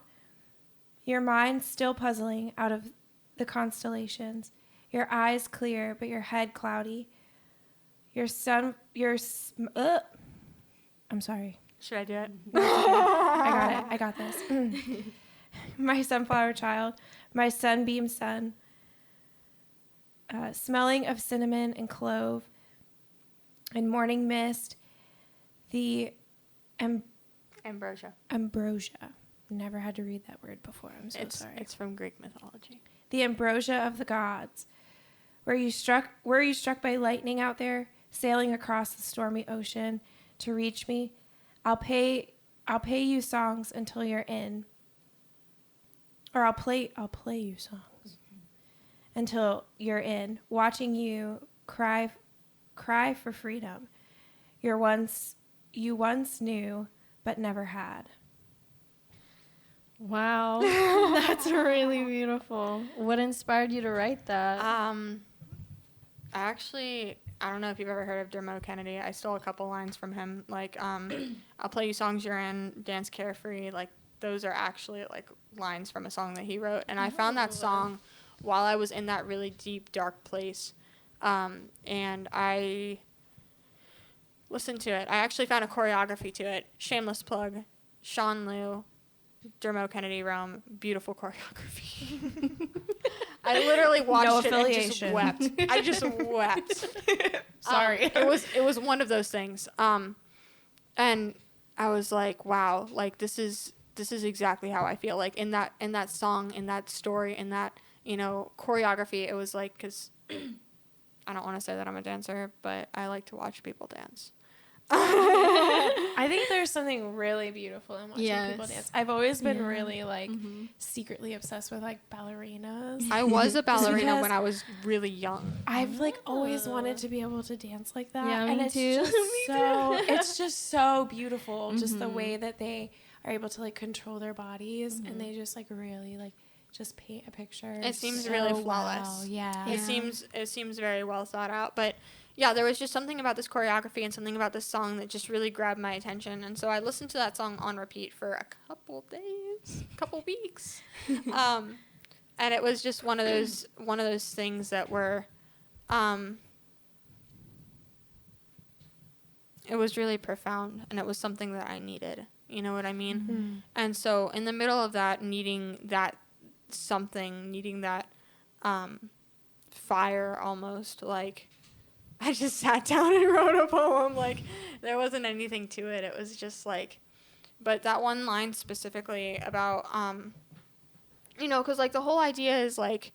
Your mind still puzzling out of the constellations, your eyes clear but your head cloudy. I'm sorry. Should I do it? I got this. My sunflower child, my sunbeam sun, smelling of cinnamon and clove and morning mist, the Ambrosia. ambrosia. Never had to read that word before. I'm so sorry. It's from Greek mythology. The ambrosia of the gods. Were you struck by lightning out there, sailing across the stormy ocean to reach me? I'll pay you songs until you're in. Or I'll play you songs until you're in, watching you cry for freedom. You once knew but never had. Wow. That's really beautiful. What inspired you to write that? I don't know if you've ever heard of Dermot Kennedy. I stole a couple lines from him. Like, I'll play you songs you're in, dance carefree. Like, those are actually, like, lines from a song that he wrote. And I found that song while I was in that really deep, dark place. And I listened to it. I actually found a choreography to it. Shameless plug. Sean Liu, Dermot Kennedy, Rome. Beautiful choreography. I literally watched it and just wept. I just wept. Sorry. It was one of those things. And I was like, wow, like this is exactly how I feel. Like in that song, in that story, in that, choreography, it was like, cause I don't want to say that I'm a dancer, but I like to watch people dance. I think there's something really beautiful in watching people Yes. dance. I've always been Yeah. really like Mm-hmm. secretly obsessed with like ballerinas. I was a ballerina Because when I was really young. I've like always wanted to be able to dance like that. Yeah, and me it's too. just Me so it's just so beautiful. Just the Mhm. way that they are able to like control their bodies Mhm. and they just like really like just paint a picture. It seems so really well. flawless. Yeah. It seems very well thought out. But yeah, there was just something about this choreography and something about this song that just really grabbed my attention. And so I listened to that song on repeat for a couple days, couple weeks. And it was just one of those things that were it was really profound, and it was something that I needed. You know what I mean? Mm-hmm. And so in the middle of that, needing that fire almost, like, I just sat down and wrote a poem. Like, there wasn't anything to it. It was just like, but that one line specifically about, because like the whole idea is like,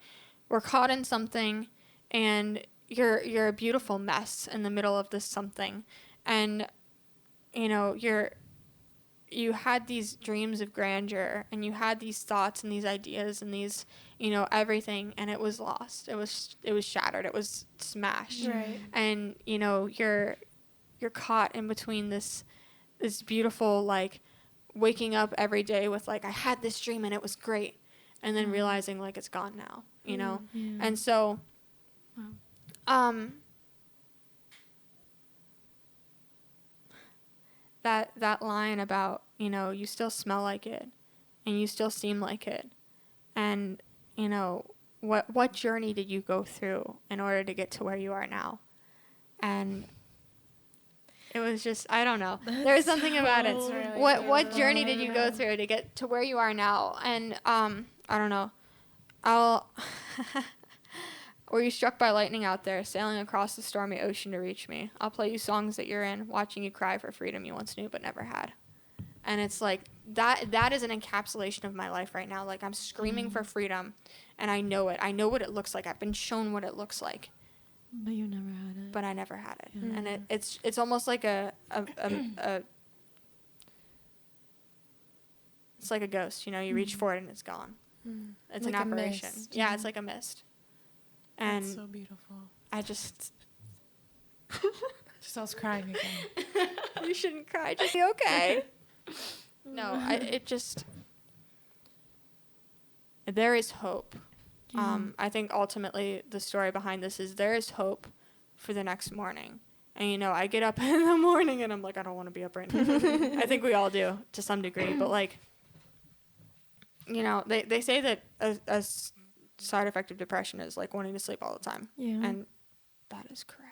we're caught in something, and you're a beautiful mess in the middle of this something, and you had these dreams of grandeur, and you had these thoughts and these ideas and these, everything, and it was lost. It was shattered. It was smashed. Right. And, you're caught in between this beautiful, like, waking up every day with, like, I had this dream and it was great, and then realizing, like, it's gone now, Yeah. And so, that line about, you still smell like it, and you still seem like it, and, what journey did you go through in order to get to where you are now? And it was just, I don't know. There's something about it. really What journey did you go through to get to where you are now? And I don't know. Were you struck by lightning out there, sailing across the stormy ocean to reach me? I'll play you songs that you're in, watching you cry for freedom you once knew but never had. And it's like, that is an encapsulation of my life right now. Like, I'm screaming for freedom, and I know it. I know what it looks like. I've been shown what it looks like. But you never had it. But I never had it. Yeah. And it's almost like it's like a ghost, you reach for it and it's gone. It's Like an a apparition. mist. Yeah, it's like a mist. And That's so beautiful. I just Giselle's crying again. you shouldn't cry, just be okay. No, there is hope. I think ultimately the story behind this is there is hope for the next morning. And, I get up in the morning and I'm like, I don't want to be up right now. I think we all do to some degree. But, like, they say that a side effect of depression is, like, wanting to sleep all the time. Yeah. And that is correct.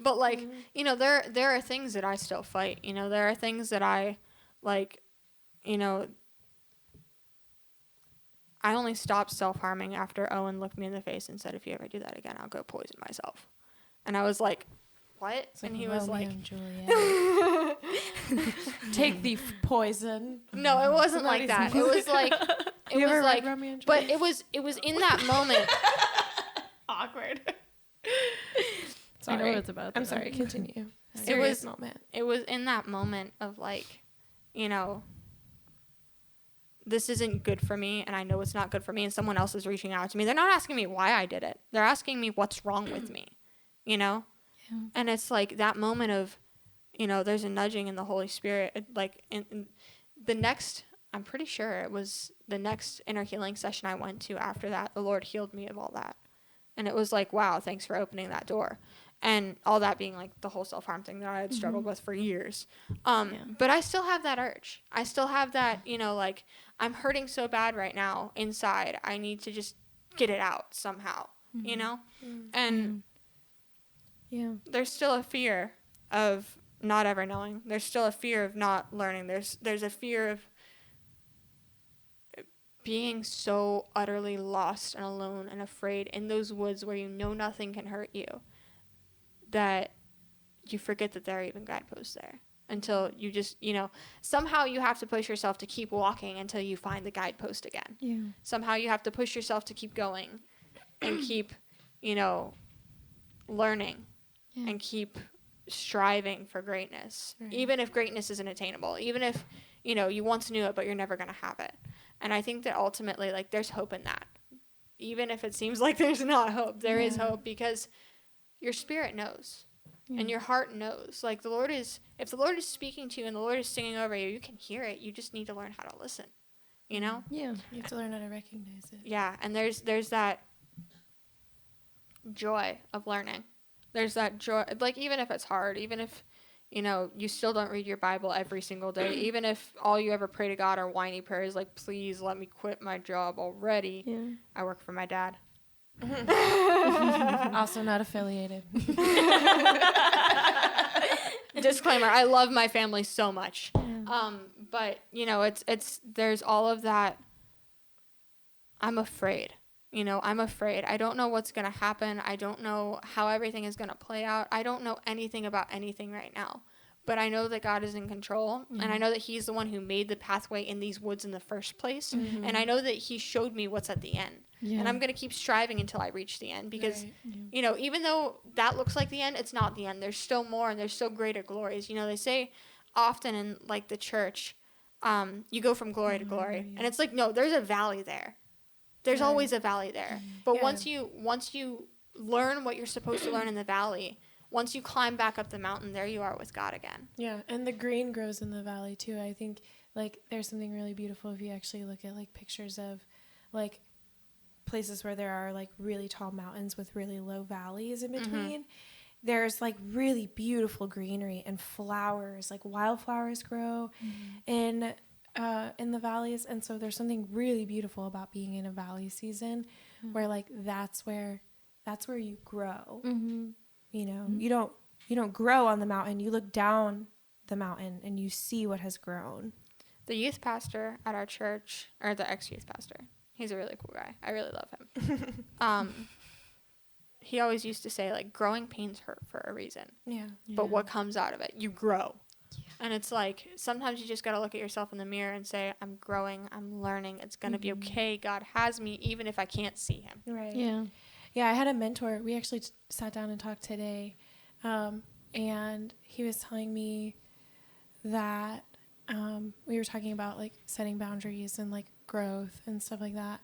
But, like, there are things that I still fight. There are things that I, like, I only stopped self-harming after Owen looked me in the face and said, if you ever do that again, I'll go poison myself. And I was like, what? It's like and he was Romeo like, and Juliet. Take the poison. no, it wasn't like that. It was like, You ever read Romeo and but Juliet? it was in that moment. Awkward. I know what it's about. I'm though. sorry. Continue. was- Serious moment. It was in that moment of, like, this isn't good for me, and I know it's not good for me, and someone else is reaching out to me. They're not asking me why I did it. They're asking me what's wrong with me, Yeah. And it's like that moment of, there's a nudging in the Holy Spirit. Like, in the next, I'm pretty sure it was the next inner healing session I went to after that, the Lord healed me of all that. And it was like, wow, thanks for opening that door. And all that being, like, the whole self-harm thing that I had struggled with for years. But I still have that urge. I still have that, like, I'm hurting so bad right now inside. I need to just get it out somehow, And Yeah. there's still a fear of not ever knowing. There's still a fear of not learning. There's a fear of being so utterly lost and alone and afraid in those woods where nothing can hurt you, that you forget that there are even guideposts there until you just, somehow you have to push yourself to keep walking until you find the guidepost again. Yeah. Somehow you have to push yourself to keep going and keep, learning Yeah. and keep striving for greatness, even if greatness isn't attainable, even if, you know, you once knew it, but you're never going to have it. And I think that ultimately, like, there's hope in that. Even if it seems like there's not hope, there is hope, because your spirit knows and your heart knows. Like, if the Lord is speaking to you and the Lord is singing over you, you can hear it. You just need to learn how to listen, you know? Yeah. You have to learn how to recognize it. Yeah. And there's that joy of learning. There's that joy, like, even if it's hard, even if, you know, you still don't read your Bible every single day, even if all you ever pray to God are whiny prayers like, please let me quit my job already. Yeah. I work for my dad. Also not affiliated. Disclaimer, I love my family so much. But, you know, it's there's all of that. I'm afraid. You know, I'm afraid. I don't know what's going to happen. I don't know how everything is going to play out. I don't know anything about anything right now. But I know that God is in control. And I know that he's the one who made the pathway in these woods in the first place. And I know that he showed me what's at the end. And I'm going to keep striving until I reach the end. Because, you know, even though that looks like the end, it's not the end. There's still more, and there's still greater glories. You know, they say often in, like, the church, you go from glory to glory. And it's like, no, there's a valley there. There's always a valley there. But once you learn what you're supposed to learn in the valley, once you climb back up the mountain, there you are with God again. Yeah, and the green grows in the valley too. I think, like, there's something really beautiful if you actually look at, like, pictures of, like, places where there are, like, really tall mountains with really low valleys in between. There's, like, really beautiful greenery and flowers, like wildflowers grow in the valleys. And so there's something really beautiful about being in a valley season where, like, that's where you grow. You know, you don't grow on the mountain. You look down the mountain and you see what has grown. The youth pastor at our church, or the ex-youth pastor, he's a really cool guy. I really love him. He always used to say, like, growing pains hurt for a reason. Yeah. But what comes out of it? You grow. And it's like, sometimes you just got to look at yourself in the mirror and say, I'm growing, I'm learning, it's going to be okay. God has me, even if I can't see him. Right. Yeah. Yeah, I had a mentor. We actually sat down and talked today, and he was telling me that we were talking about, like, setting boundaries and, like, growth and stuff like that.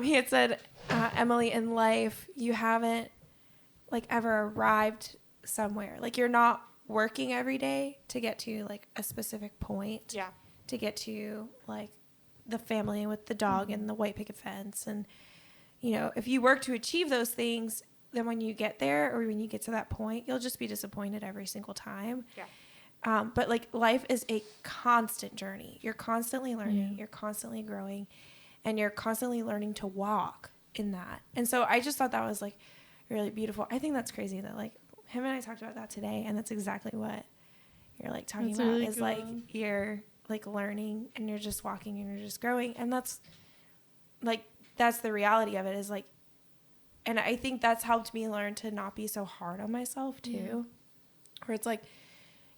He had said, Emily, in life, you haven't, like, ever arrived somewhere. Like, you're not working every day to get to, like, a specific point. Yeah. To get to, like, the family with the dog and the white picket fence. And, you know, if you work to achieve those things, then when you get there or when you get to that point, you'll just be disappointed every single time. Yeah. But, like, life is a constant journey. You're constantly learning. You're constantly growing. And you're constantly learning to walk in that. And so I just thought that was, like, really beautiful. I think that's crazy that, like, him and I talked about that today. And that's exactly what you're, like, talking That's about really is, cool. like, you're, like, learning and you're just walking and you're just growing. And that's, like, that's the reality of it is, like, and I think that's helped me learn to not be so hard on myself too. Where it's like,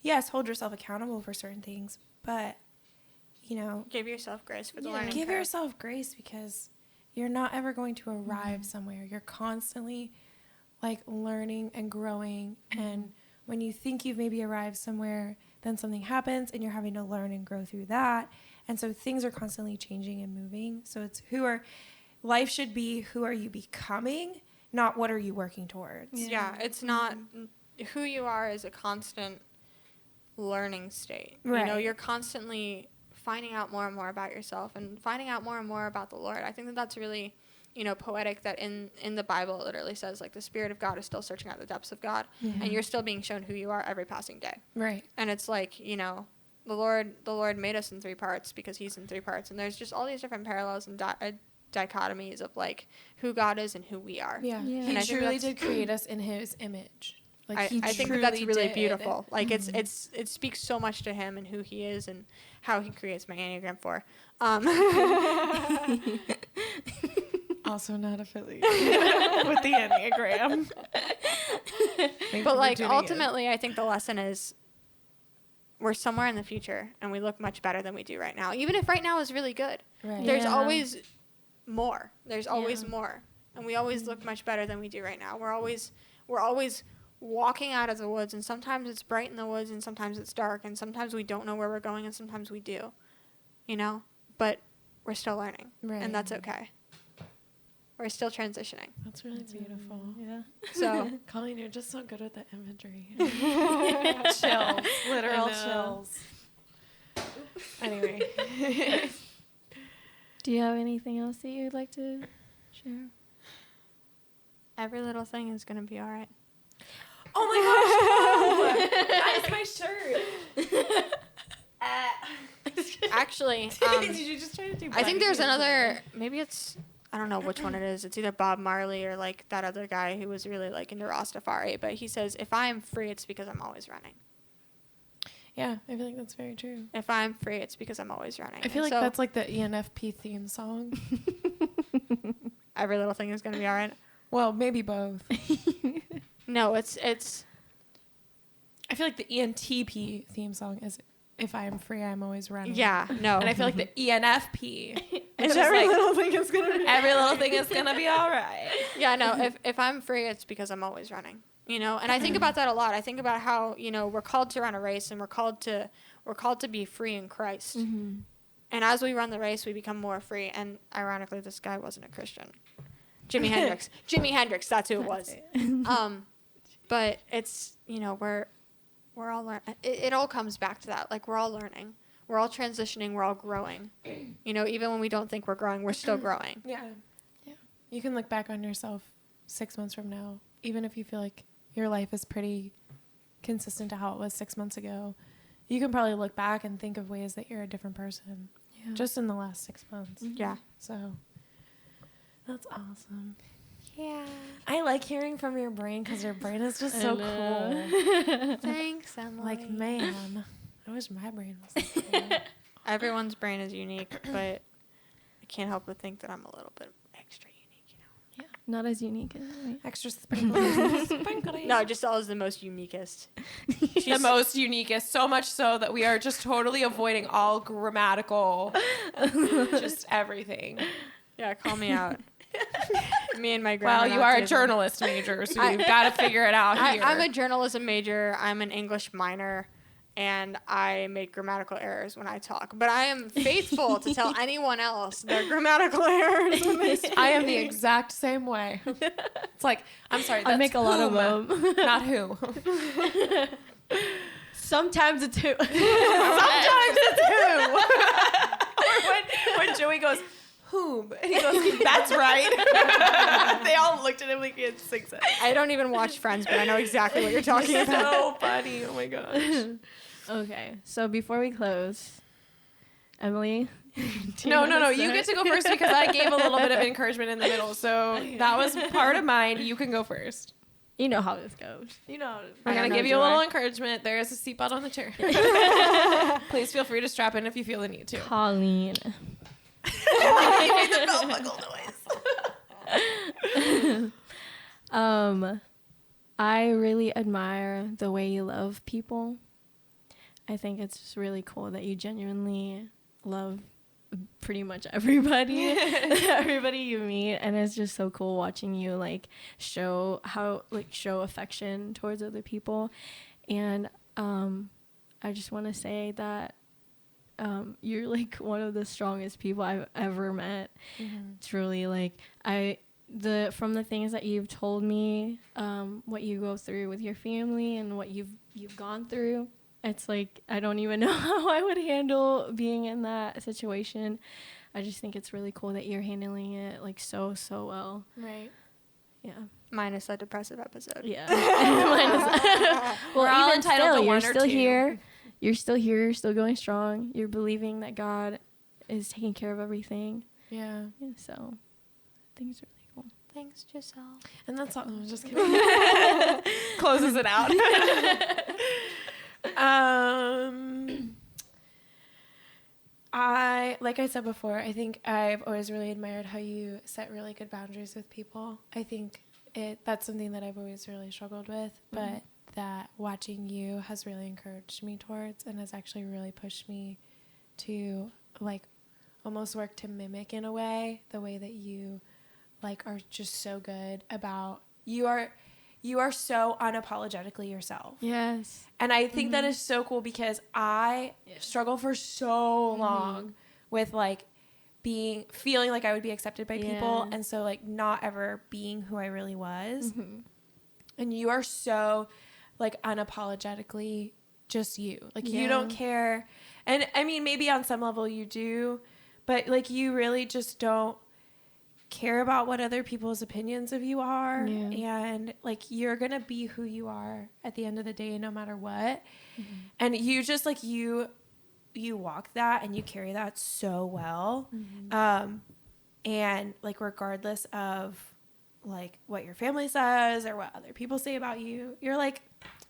yes, hold yourself accountable for certain things, but, you know, Give yourself grace for the learning give curve. yourself grace because you're not ever going to arrive somewhere. You're constantly, like, learning and growing. And when you think you've maybe arrived somewhere, then something happens and you're having to learn and grow through that. And so things are constantly changing and moving. So it's life should be who are you becoming, not what are you working towards. Yeah, it's not who you are is a constant learning state. Right. You know, you're constantly finding out more and more about yourself and finding out more and more about the Lord. I think that that's really, you know, poetic that in the Bible it literally says, like, the Spirit of God is still searching out the depths of God, and you're still being shown who you are every passing day. Right. And it's like, you know, the Lord made us in 3 parts because he's in 3 parts, and there's just all these different parallels and dichotomies of, like, who God is and who we are. Yeah. Yeah. He And I think truly that's- did create us in his image. Like, I he think that that's truly really did. beautiful. Like, it speaks so much to him and who he is and how he creates my Enneagram 4. Also not affiliated with the Enneagram. But, like, ultimately, I think the lesson is we're somewhere in the future and we look much better than we do right now. Even if right now is really good. Right. There's Yeah. always more. There's always Yeah. more. And we always look much better than we do right now. We're always walking out of the woods, and sometimes it's bright in the woods and sometimes it's dark, and sometimes we don't know where we're going and sometimes we do, you know, but we're still learning, Right. and that's okay. We're still transitioning. That's really beautiful. Yeah. So Colleen, you're just so good with the imagery. Chills. Literal I know. chills. Anyway. Do you have anything else that you'd like to share? every little thing is going to be all right. Oh my gosh. That is my shirt. Actually, Did you just try to do I think there's Bunny? another, maybe it's, I don't know which one it is. It's either Bob Marley or like that other guy who was really like into Rastafari, but he says, if I'm free, it's because I'm always running. Yeah, I feel like that's very true. If I'm free, it's because I'm always running. I feel And like so that's like the ENFP theme song. every little thing is going to be all right. Well, maybe both. No, it's I feel like the ENTP theme song is "If I am free, I'm always running." yeah, no. and I feel like the ENFP It's is every like, little thing is going to be every little thing is gonna be all right. Yeah, no, if I'm free, it's because I'm always running. You know, and I think about that a lot. I think about how, you know, we're called to run a race and we're called to be free in Christ. Mm-hmm. And as we run the race, we become more free. And ironically, this guy wasn't a Christian. Jimi Hendrix. Jimi Hendrix, that's who it was. But it's, you know, we're all learning. It all comes back to that. Like, we're all learning. We're all transitioning. We're all growing. You know, even when we don't think we're growing, we're still growing. Yeah. Yeah. You can look back on yourself 6 months from now, even if you feel like your life is pretty consistent to how it was 6 months ago. You can probably look back and think of ways that you're a different person Yeah. just in the last 6 months. Yeah. So that's awesome. Yeah. I like hearing from your brain because your brain is just I so know. cool. Thanks, Emily. Like, man, I wish my brain was so cool. Everyone's brain is unique, but I can't help but think that I'm a little bit extra unique, you know. Yeah. Not as unique as me. Extra sprinkles. No, just all is the most uniquest. The most uniquest, so much so that we are just totally avoiding all grammatical, just everything. Yeah, call me out. Me and my grandma. Well, you are a journalist major, so you've got to figure it out here. I'm a journalism major. I'm an English minor, and I make grammatical errors when I talk. But I am faithful to tell anyone else their grammatical errors when they speak. I am the exact same way. It's like, I'm sorry, I that's make a lot of whom, them. not who. Sometimes it's who. Sometimes it's who. Or when Joey goes, whom? And he goes, that's right. They all looked at him like he had 6 heads. I don't even watch Friends, but I know exactly what you're talking It's about. so funny. Oh my gosh. Okay, so before we close, Emily. No. You get to go first because I gave a little bit of encouragement in the middle. So that was part of mine. You can go first. You know how this goes. You know. We're I going don't to give know, you a do little I? encouragement. There is a seatbelt on the chair. Please feel free to strap in if you feel the need to. Colleen. You made the belt buckle noise. I really admire the way you love people. I think it's just really cool that you genuinely love pretty much everybody everybody you meet, and it's just so cool watching you like show affection towards other people. And I just want to say that you're like one of the strongest people I've ever met. Truly, like from the things that you've told me, what you go through with your family and what you've gone through, it's like I don't even know how I would handle being in that situation. I just think it's really cool that you're handling it like so well. Right. Yeah. Minus that depressive episode. Yeah. Well, We're all even entitled still, to you're one or still two. here. You're still here. You're still going strong. You're believing that God is taking care of everything. Yeah. Yeah, so I think it's really cool. Thanks, Giselle. And that's all. I'm just kidding. Closes it out. Like I said before, I think I've always really admired how you set really good boundaries with people. I think that's something that I've always really struggled with, but that watching you has really encouraged me towards and has actually really pushed me to like almost work to mimic in a way the way that you like are just so good about you you are so unapologetically yourself. Yes. And I think that is so cool because I struggled for so long with like feeling like I would be accepted by people. And so like not ever being who I really was. And you are so like unapologetically just you. Like you don't care. And I mean, maybe on some level you do, but like you really just don't care about what other people's opinions of you are. And like you're gonna be who you are at the end of the day, no matter what. And you just like you walk that and you carry that so well. And like regardless of like what your family says or what other people say about you, you're like,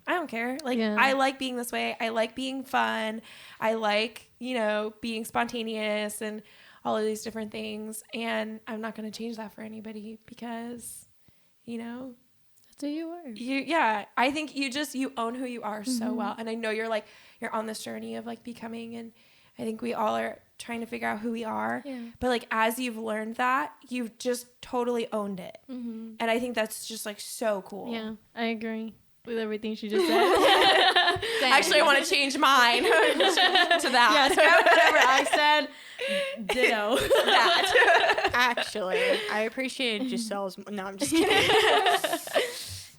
I don't care. Like I like being this way. I like being fun. I like, you know, being spontaneous and all of these different things. And I'm not going to change that for anybody because, you know, that's who you are. I think you own who you are so well. And I know you're on this journey of like becoming, and I think we all are trying to figure out who we are. But like, as you've learned that, you've just totally owned it. And I think that's just like so cool. Yeah, I agree with everything she just said. Actually, I want to change mine to that. Yeah, scrap whatever I said. Ditto. That. Actually, I appreciated Giselle's. No, I'm just kidding.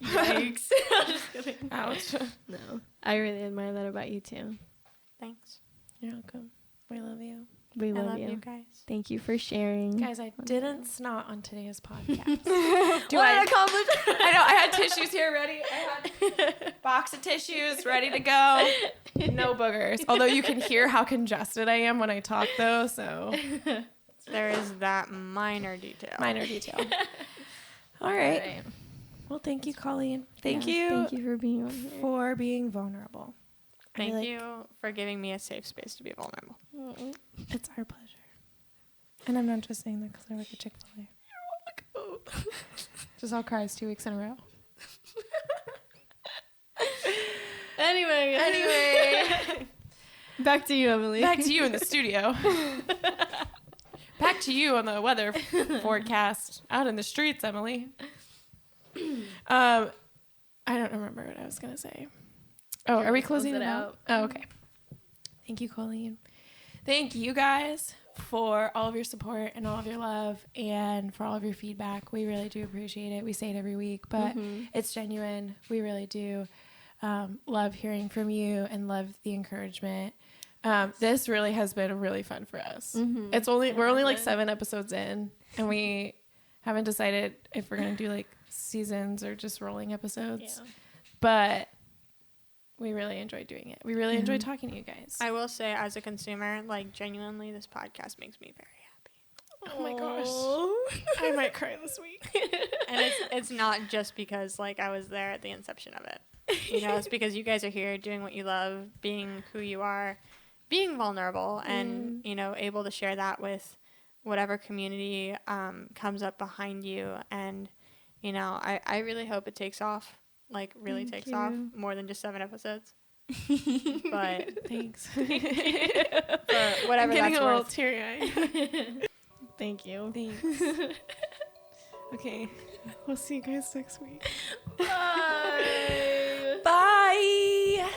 Yikes. I'm just kidding. Ouch. No, I really admire that about you too. Thanks. You're welcome. We love you. We I love you you. guys. Thank you for sharing. Guys, I didn't snot on today's podcast. What an accomplishment. I know. I had tissues here ready. I had a box of tissues ready to go. No boogers. Although you can hear how congested I am when I talk, though. So There is that minor detail. All right. Well, thank you, Colleen. Thank you Thank you for being on here. for being vulnerable. Thank you for giving me a safe space to be vulnerable. It's our pleasure. And I'm not just saying that because I work at Chick-fil-A. Giselle cries 2 weeks in a row. Anyway. Back to you, Emily. Back to you in the studio. Back to you on the weather forecast out in the streets, Emily. I don't remember what I was going to say. Oh, are we closing it out? Oh, okay. Thank you, Colleen. Thank you guys for all of your support and all of your love and for all of your feedback. We really do appreciate it. We say it every week, but it's genuine. We really do love hearing from you and love the encouragement. This really has been really fun for us. We're only like 7 episodes in, and we haven't decided if we're going to do like seasons or just rolling episodes. But we really enjoy doing it. We really enjoy talking to you guys. I will say, as a consumer, like genuinely, this podcast makes me very happy. Oh my gosh. I might cry this week. And it's not just because like I was there at the inception of it. You know, it's because you guys are here doing what you love, being who you are, being vulnerable, and you know, able to share that with whatever community comes up behind you. And you know, I really hope it takes off. Like really takes off more than just 7 episodes. But Thanks. for whatever I'm getting that's a little worth. teary-eyed. Thank you. Thanks. Okay. We'll see you guys next week. Bye. Bye.